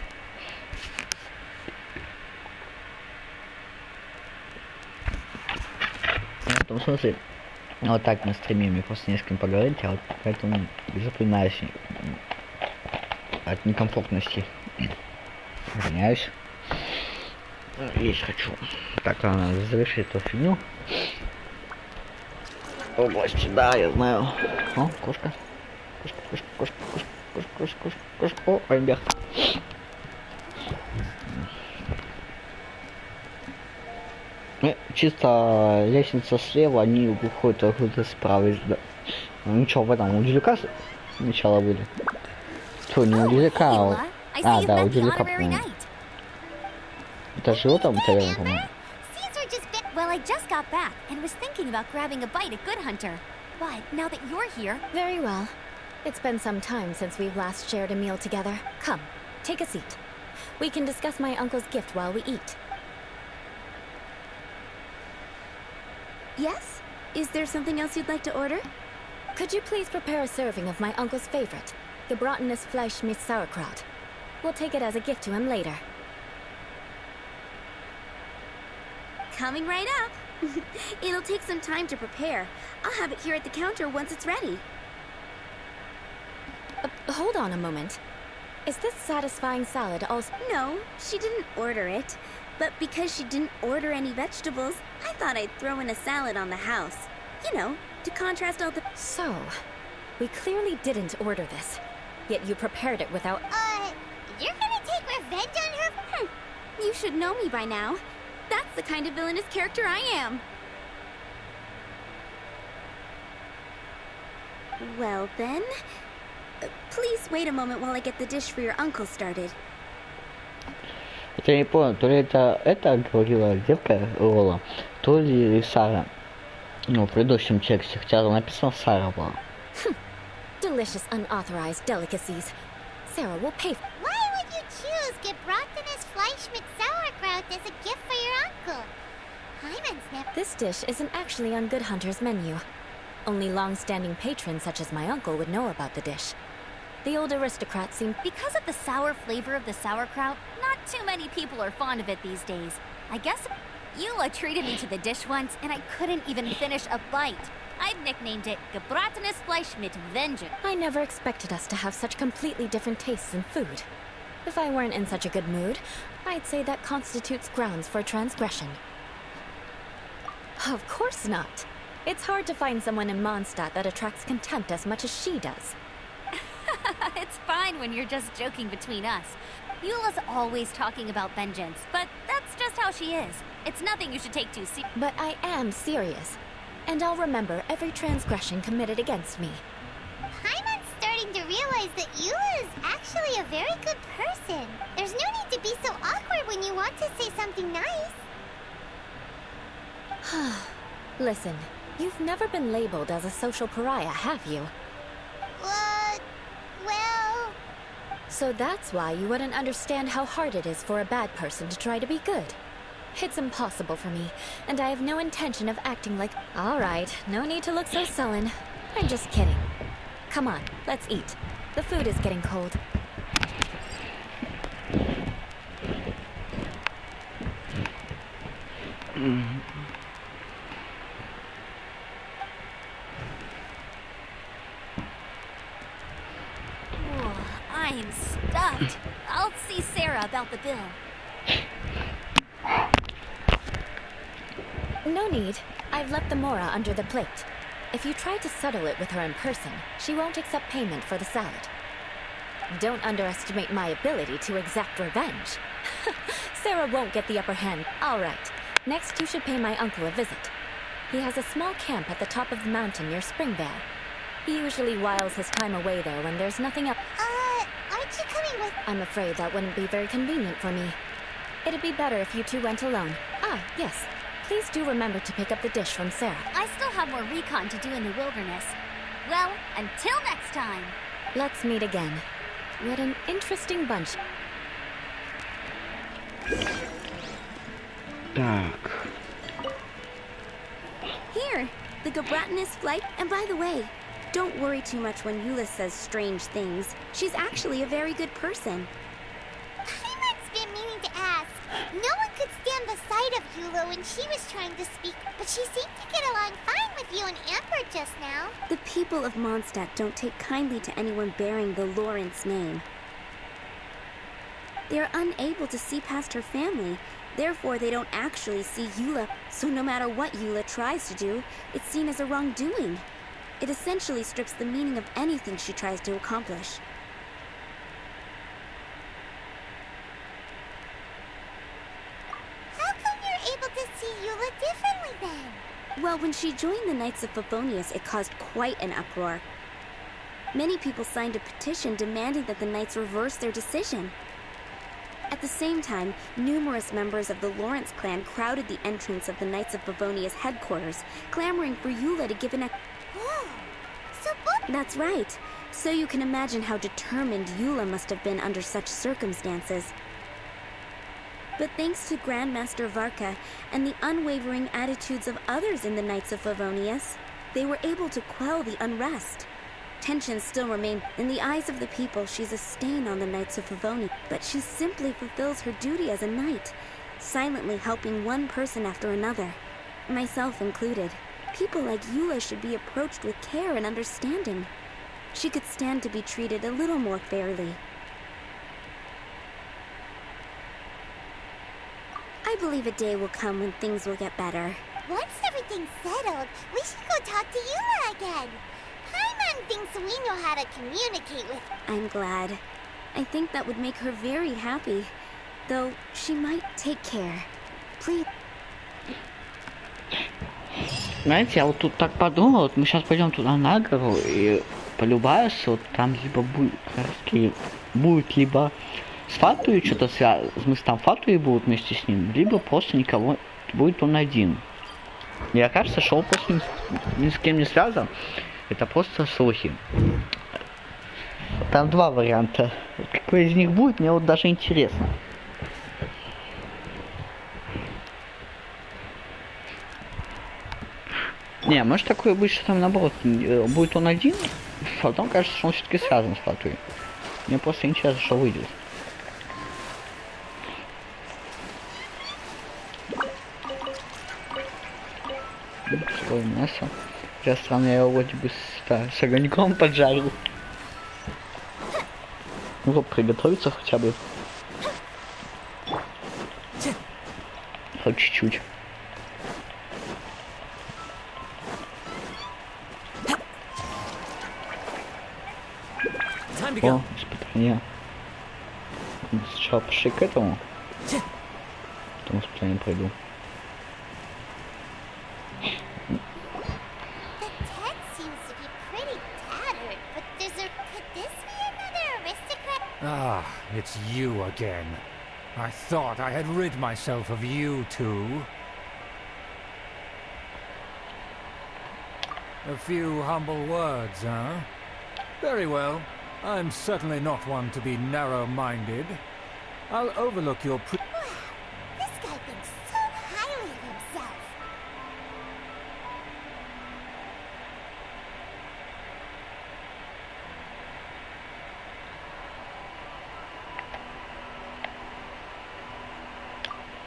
В том смысле, вот так на стриме мне просто не с кем поговорить, а вот поэтому запоминаюсь от некомфортности. Извиняюсь. Есть хочу. Так, ладно, завершить эту фигню. Области, да, я знаю. О, кошка. Кошка. О, ребят. Чисто лестница слева, они выходят откуда справа. Ну что, в этом у Дилюка сначала были? Что, не у Дилюка, а... А, да, у Дилюка, по-моему. Это же там, по-моему. Well, I just got back and was thinking about grabbing a bite at Good Hunter. But now that you're here... Very well. It's been some time since we've last shared a meal together. Come, take a seat. We can discuss my uncle's gift while we eat. Yes? Is there something else you'd like to order? Could you please prepare a serving of my uncle's favorite, the Bratenus Fleisch mit Sauerkraut? We'll take it as a gift to him later. Coming right up. It'll take some time to prepare. I'll have it here at the counter once it's ready. Hold on a moment. Is this satisfying salad also? No, she didn't order it. But because she didn't order any vegetables, I thought I'd throw in a salad on the house. You know, to contrast all the... So, we clearly didn't order this. Yet you prepared it without... You're gonna take revenge on her? You should know me by now. That's the kind of villainous character I am. Well then, please wait a moment while I get the dish for your uncle started. Вот я не понял, то ли это говорила девка Лола, то ли Сара. Ну, в предыдущем тексте, хотя там написано Сара была. Delicious unauthorized delicacies. Sarah will pay. Why would you choose gebratenes Fleisch mit sauerkraut as a gift for your uncle? Hyman's never... This dish isn't actually on Good Hunter's menu. Only long-standing patrons such as my uncle would know about the dish. The old aristocrat seemed... Because of the sour flavor of the sauerkraut, not too many people are fond of it these days. I guess Eula treated me to the dish once, and I couldn't even finish a bite. I've nicknamed it gebratenes Fleisch mit Vengeance. I never expected us to have such completely different tastes in food. If I weren't in such a good mood, I'd say that constitutes grounds for transgression. Of course not. It's hard to find someone in Mondstadt that attracts contempt as much as she does. It's fine when you're just joking between us. Eula's always talking about vengeance, but that's just how she is. It's nothing you should take too seriously. But I am serious. And I'll remember every transgression committed against me. Hyman's starting to realize that Eula is actually a very good person. There's no need to be so awkward when you want to say something nice. Listen, you've never been labeled as a social pariah, have you? Well... So that's why you wouldn't understand how hard it is for a bad person to try to be good. It's impossible for me, and I have no intention of acting like... All right, no need to look so sullen. I'm just kidding. Come on, let's eat. The food is getting cold. I am stuffed. I'll see Sarah about the bill. No need. I've left the mora under the plate. If you try to settle it with her in person, she won't accept payment for the salad. Don't underestimate my ability to exact revenge. Sarah won't get the upper hand. All right. Next, you should pay my uncle a visit. He has a small camp at the top of the mountain near Springvale. He usually whiles his time away there when there's nothing up. Aren't you coming with... I'm afraid that wouldn't be very convenient for me. It'd be better if you two went alone. Ah, yes. Please do remember to pick up the dish from Sarah. I still have more recon to do in the wilderness. Well, until next time. Let's meet again. What an interesting bunch. Так. Here, the gebratenes flight. And by the way, don't worry too much when Eula says strange things. She's actually a very good person. Hyman's been meaning to ask. No one could stand the sight of Eula when she was trying to speak, but she seemed to get along fine with you and Amber just now. The people of Mondstadt don't take kindly to anyone bearing the Lawrence name. They are unable to see past her family. Therefore, they don't actually see Eula. So no matter what Eula tries to do, it's seen as a wrongdoing. It essentially strips the meaning of anything she tries to accomplish. How come you're able to see Eula differently then? Well, when she joined the Knights of Favonius, it caused quite an uproar. Many people signed a petition demanding that the Knights reverse their decision. At the same time, numerous members of the Lawrence clan crowded the entrance of the Knights of Favonius headquarters, clamoring for Eula to give an... Oh, so both... That's right. So you can imagine how determined Eula must have been under such circumstances. But thanks to Grandmaster Varka and the unwavering attitudes of others in the Knights of Favonius, they were able to quell the unrest. Tensions still remain. In the eyes of the people, she's a stain on the Knights of Favonius, but she simply fulfills her duty as a knight, silently helping one person after another, myself included. People like Eula should be approached with care and understanding. She could stand to be treated a little more fairly. I believe a day will come when things will get better. Once everything's settled, we should go talk to Eula again. Paimon thinks we know how to communicate with... I'm glad. I think that would make her very happy. Though, she might take care. Please. Знаете, я вот тут так подумал, вот мы сейчас пойдем туда на гору и полюбаюсь, вот там либо будет либо с Фатуей что-то связано, в смысле там Фатуи будут вместе с ним, либо просто никого, будет он один. Мне кажется, что он просто ни с кем не связан, это просто слухи. Там два варианта, какой из них будет, мне вот даже интересно. Не, может такое будет, что там наоборот, будет он один, а потом кажется, что он все-таки связан с Фатуей. Мне просто интересно, что выйдет. Свое мясо. Для странно, я его вроде бы с огоньком поджарил. Ну, приготовиться хотя бы. Хоть чуть-чуть. О, испытание. Сначала пошли к этому. Потом испытание пройду. Ah, it's you again. I thought I had rid myself of you two. A few humble words, huh? Very well. I'm certainly not one to be narrow-minded. I'll overlook your Wow, this guy thinks so highly of himself.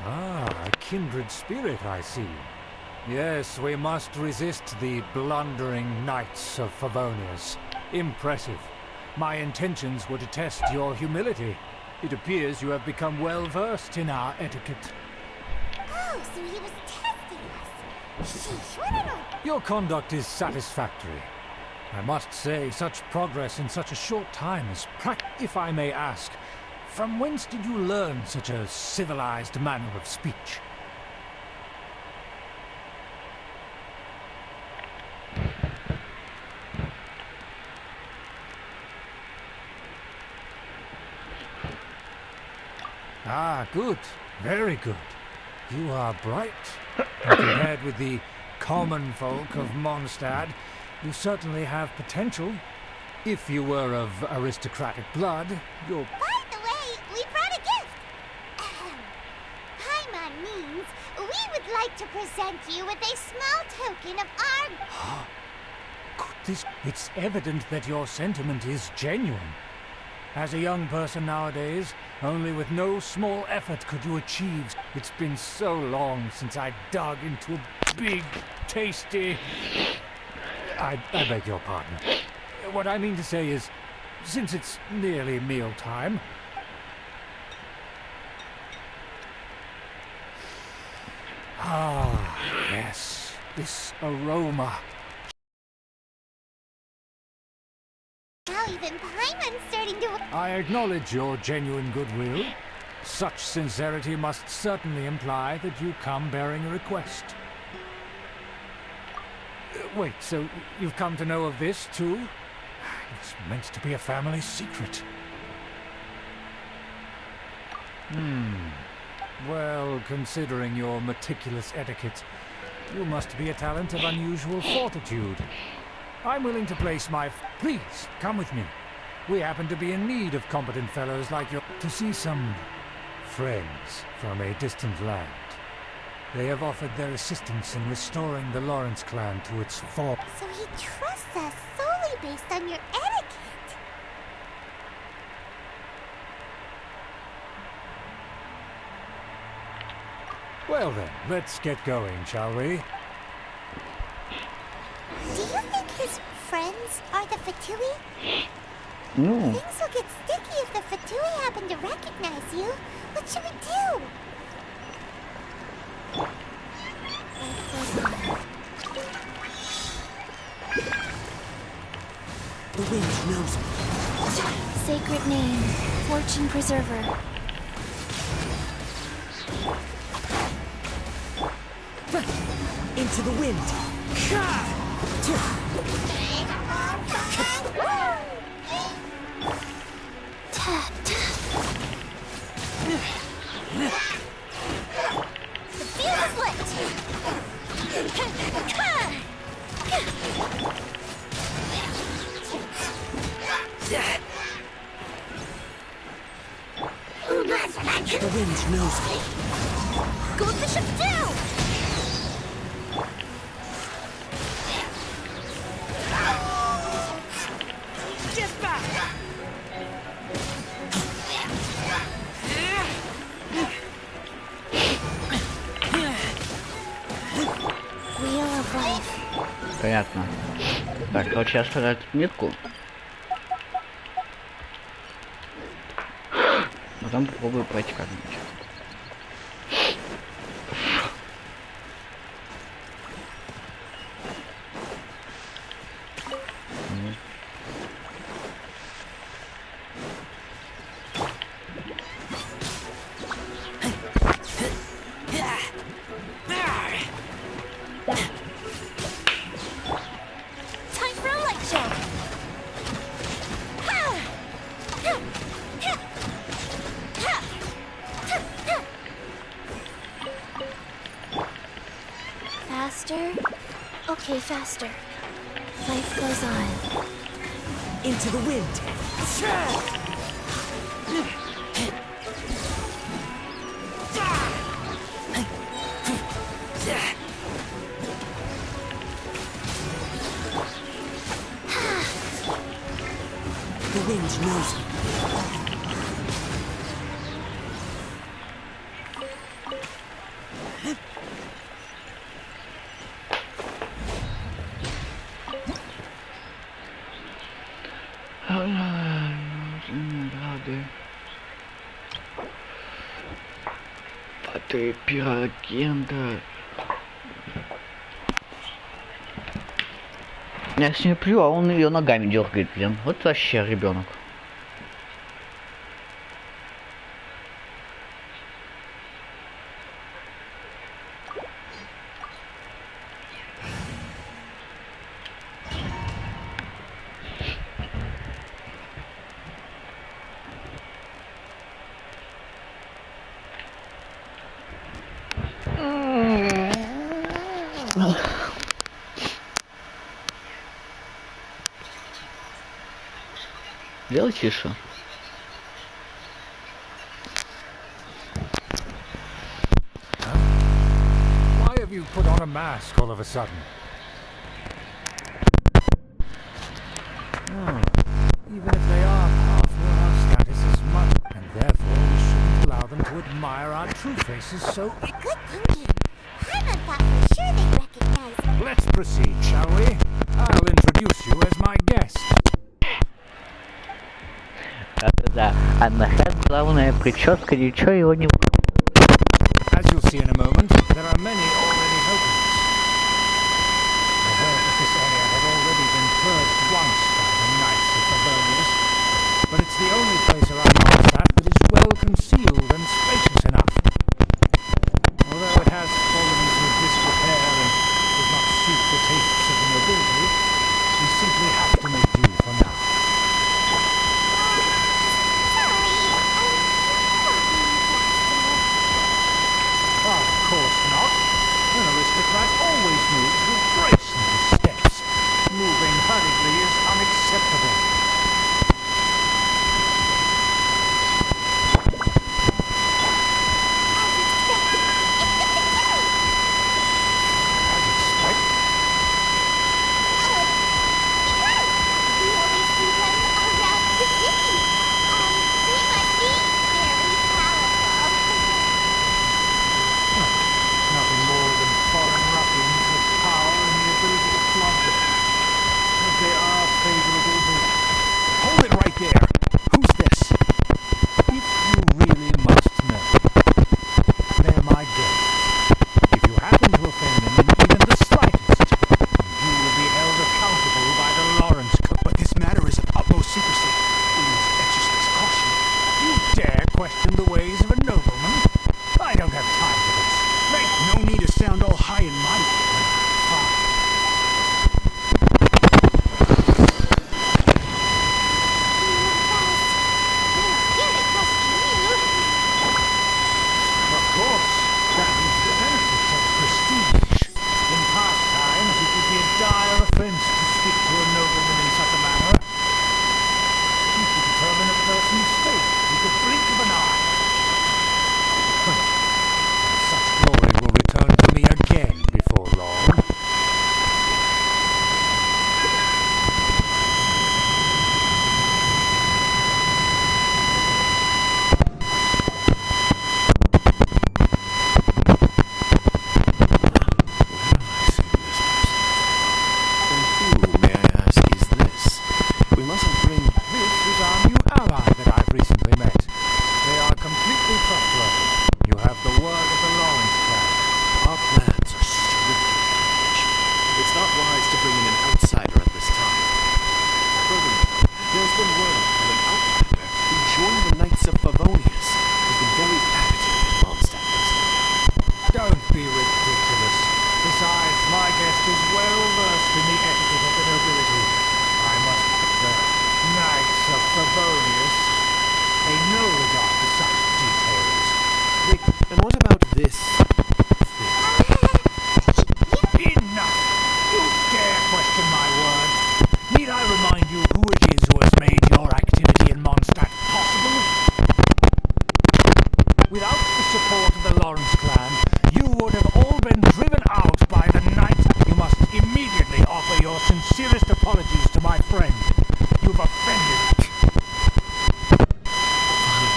Ah, a kindred spirit, I see. Yes, we must resist the blundering knights of Favonius. Impressive. My intentions were to test your humility. It appears you have become well-versed in our etiquette. Oh, so he was testing us. Sheesh, what an... Your conduct is satisfactory. I must say, such progress in such a short time is If I may ask, from whence did you learn such a civilized manner of speech? Ah, good. Very good. You are bright. Compared with the common folk of Mondstadt, you certainly have potential. If you were of aristocratic blood, you're... By the way, we brought a gift. Paimon means we would like to present you with a small token of our... It's evident that your sentiment is genuine. As a young person nowadays, only with no small effort could you achieve. It's been so long since I dug into a big, tasty... I beg your pardon. What I mean to say is, since it's nearly mealtime... Ah, yes, this aroma. Now even Paimon's starting to... I acknowledge your genuine goodwill. Such sincerity must certainly imply that you come bearing a request. Wait, so you've come to know of this, too? It's meant to be a family secret. Well, considering your meticulous etiquette, you must be a talent of unusual fortitude. I'm willing to place my... Please, come with me. We happen to be in need of competent fellows like you to see some friends from a distant land. They have offered their assistance in restoring the Lawrence clan to its form. So he trusts us solely based on your etiquette. Well then, let's get going, shall we? Do you think his friends are the Fatui? No. Things will get sticky if the Fatui happen to recognize you. What should we do? The wind knows me. Sacred name, fortune preserver. Into the wind. fuse is lit! The wind knows me. Go with the ship down! Get back! Wheel of life. Понятно. Так, короче, я оставляю тут метку. Потом попробую пройти как-нибудь. Time for a light show! Faster? Okay, faster. Life goes on. Into the wind. The wind knows me. Ты пирогенда. Я с ней плю, а он ее ногами дергает, блин. Вот вообще ребенок. Сделай тише. Why have you put on a mask all of a sudden? Even if they are powerful, our status is much, and therefore we shouldn't allow them to admire our true faces so. Good thinking. Paimon thought for sure they'd recognize. Let's proceed, shall we? I'll introduce you as my guest. Да, а нахрен главная прическа, ничего его не... As you'll see in a moment, there are many already openings. I heard that this area had already been purged once by the Knights of Favonius, but it's the only place around Mondstadt that is well concealed and spacious enough. Although it has fallen into disrepair and does not suit the tastes of the nobility, we simply have to make do for now. Of course support of the Lawrence clan, you would have all been driven out by the night. You must immediately offer your sincerest apologies to my friend. You've offended me. Fine.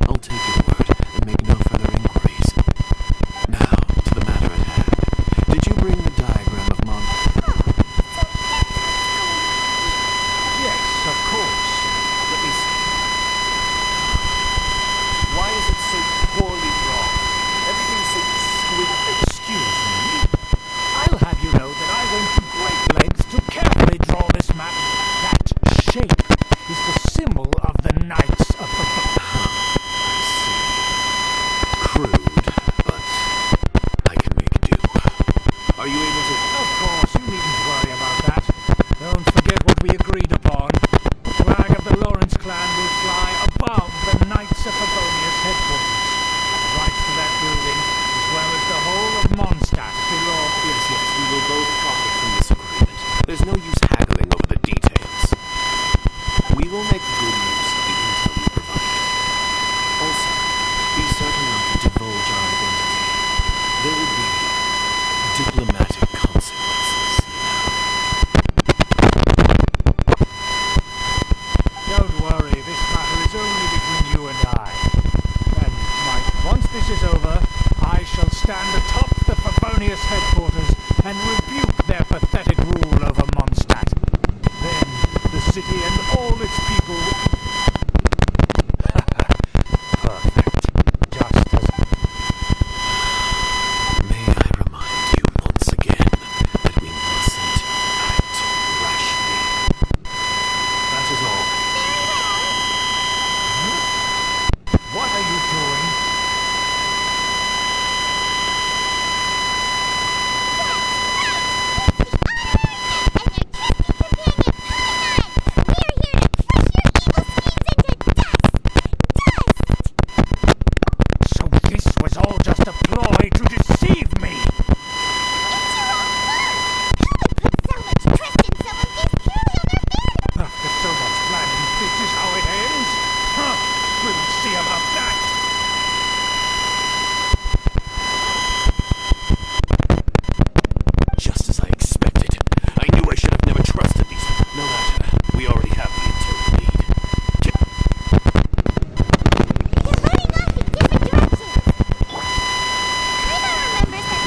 I'll take your word and make no further inquiries. Now, to the matter at hand. Did you bring the diagram of Mon... Yes, of course. Let me see. Why is it so poorly drawn? Everything's so squiggy. Excuse me. I'll have you know that I went to great lengths to carefully draw this map. That shape is the symbol of the Knights of the... I see. Crude, but I can make do. Are you able to... Of course, you needn't worry about that. Don't forget what we agreed upon. The flag of the Lawrence clan will fly above the Knights of Favonia's headquarters. The rights to that building, as well as the whole of Mondstadt, belong... Yes, we will both profit from this agreement. There's no use haggling over the details. We will make good use of the intel you provided. Also, be certain not to divulge our identity. There will be diplomatic consequences, Don't worry, this matter is only between you and I. And, Mike, once this is over, I shall stand atop the Favonius headquarters and rebuke their pathetic rule over Mondstadt. Then, the city and all its people... Perfect. Just as... May I remind you once again that we mustn't act rashly. That is all. What are you doing? So this was all just a ploy to deceive me! After so much planning, this is how it ends? Huh, we'll see about that! Just as I expected. I knew I should have never trusted these. No matter. We already have the intel we need. They're running off in different directions. Rita remembers that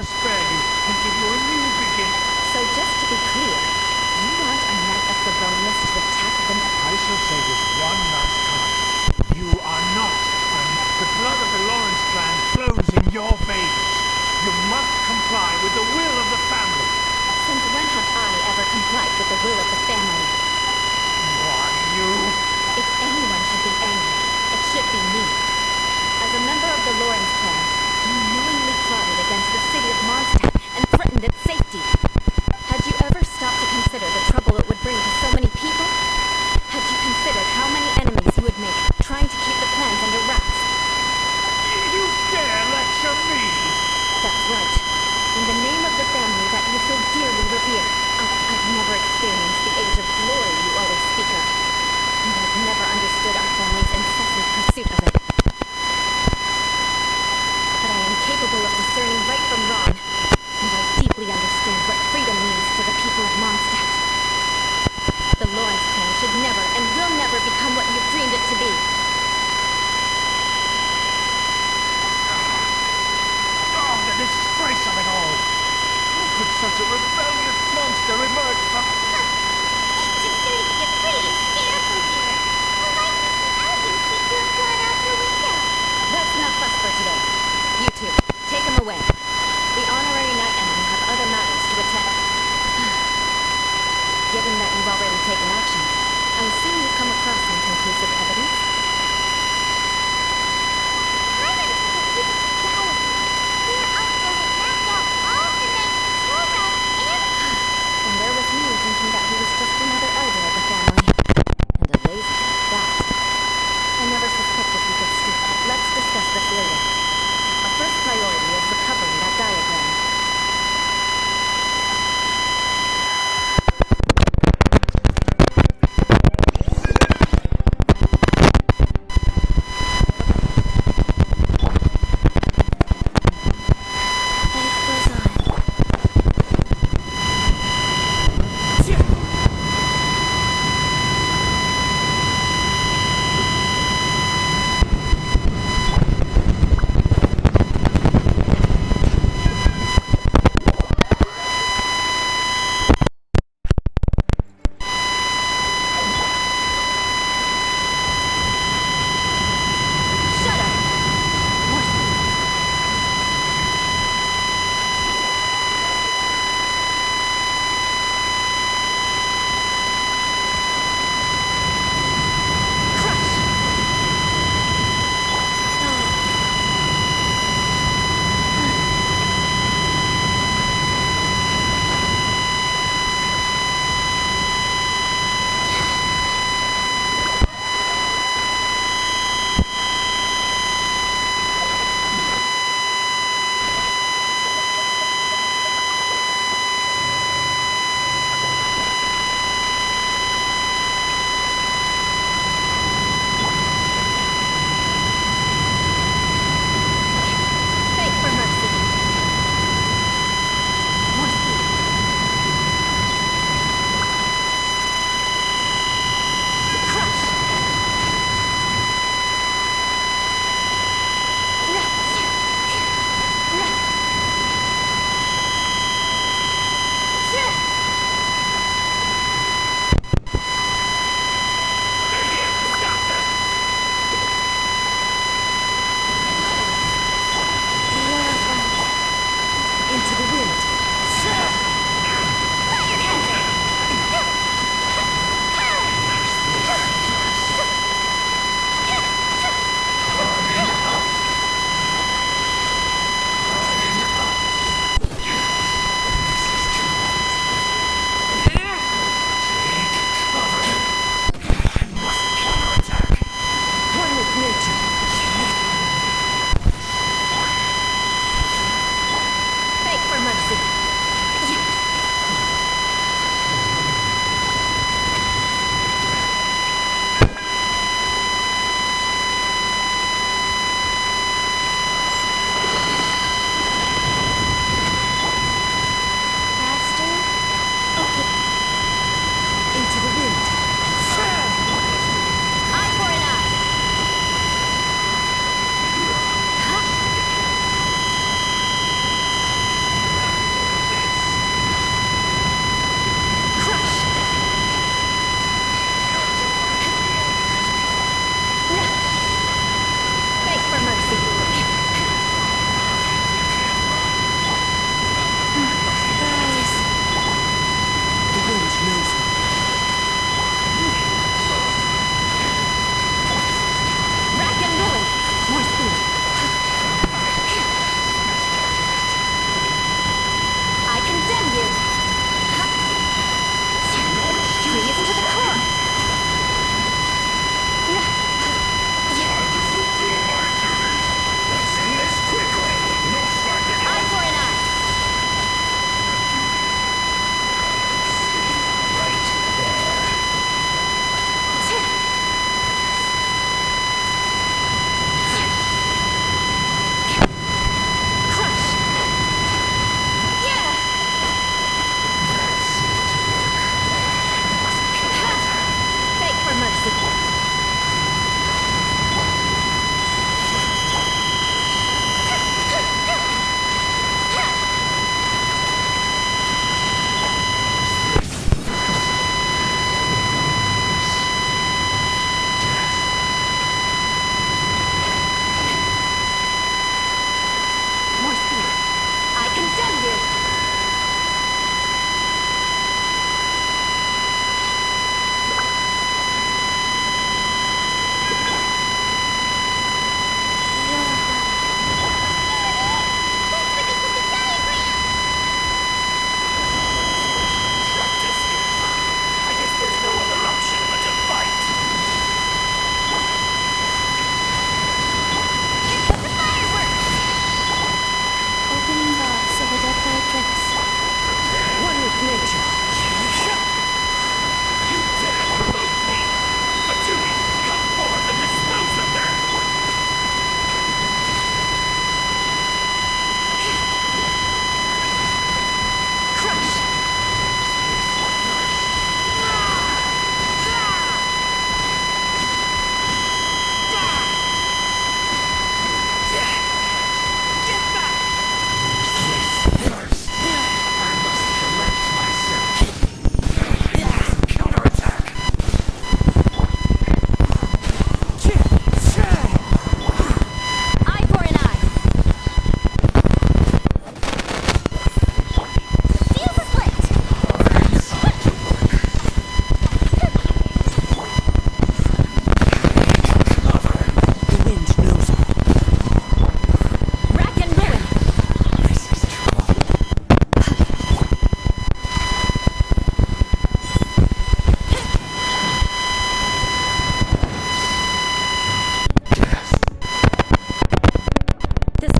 to spare you and give you a new beginning. So just to be clear, you want a Knight of Favonius to attack the... I shall say this one last time. You are not the blood of the Lawrence clan flows in your veins. You must comply with the will of the family. Since when have I ever complied with the will of the family? Why, you... If anyone should be angry, it should be me. As a member of the Lawrence clan, you knowingly plotted against the city of Mondstadt and threatened its safety. Had you ever stopped to consider the trouble it would bring to so many people? Had you considered how many enemies you would make trying to keep the plans under wraps? You dare lecture me? That's right. In the name of the family that you so dearly revere. I've never experienced the age of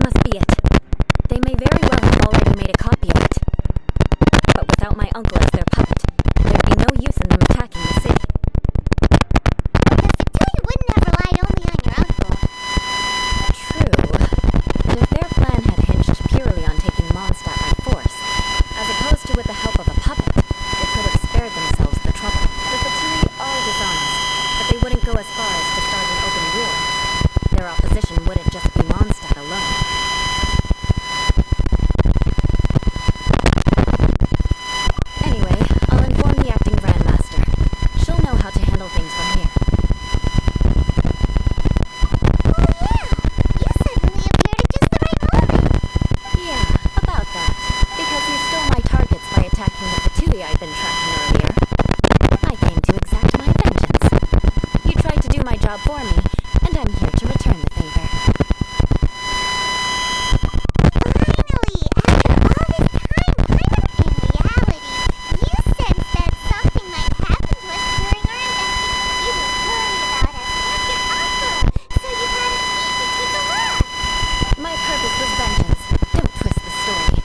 must be it. They may very well have already made a copy of it. But without my uncle as their puppet, there'd be no use in them attacking the city. You wouldn't have relied only on your uncle. True. But if their plan had hinged purely on taking Mondstadt by force, as opposed to with the help of a puppet, they could have spared themselves the trouble. The Fatui are dishonest, but they wouldn't go as far as to start an open war. Their opposition wouldn't just be Mondstadt alone. Anyway, I'll inform the acting Grandmaster. She'll know how to handle things from here. You suddenly appeared at just the right moment. Yeah, about that. Because you stole my targets by attacking the Fatui I'd been tracking earlier. I came to exact my vengeance. You tried to do my job for me, and I'm here to return the favor. Finally, after all this time, in reality, you sensed that something might happen to us during our investigation. You were worried about us, like your uncle, so you had a chance to take a look. My purpose was vengeance. Don't twist the story.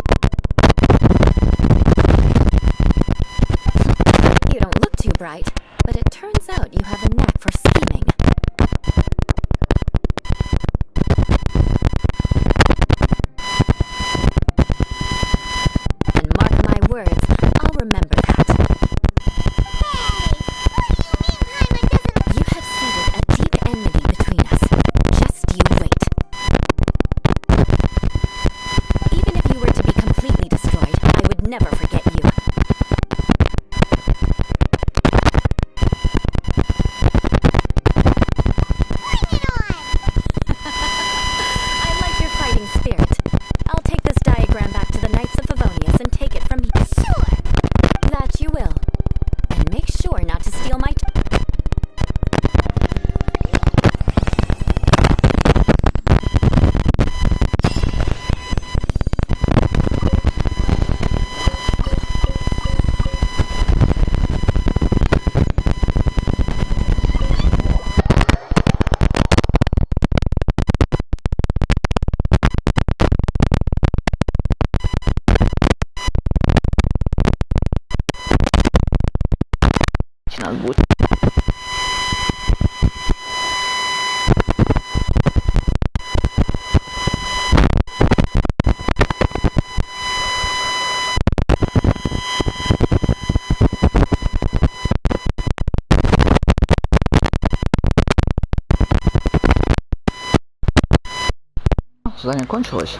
You don't look too bright, but it turns out you have a knack for scheming. And mark my words, I'll remember that. You have seeded a deep enmity between us. Just you wait. Even if you were to be completely destroyed, I would never forget you. I like your fighting spirit. I'll take this diagram back to the Knights of Favonius and take it from here. Sure. That you will. And make sure not to steal my... Надо будет. Задание кончилось.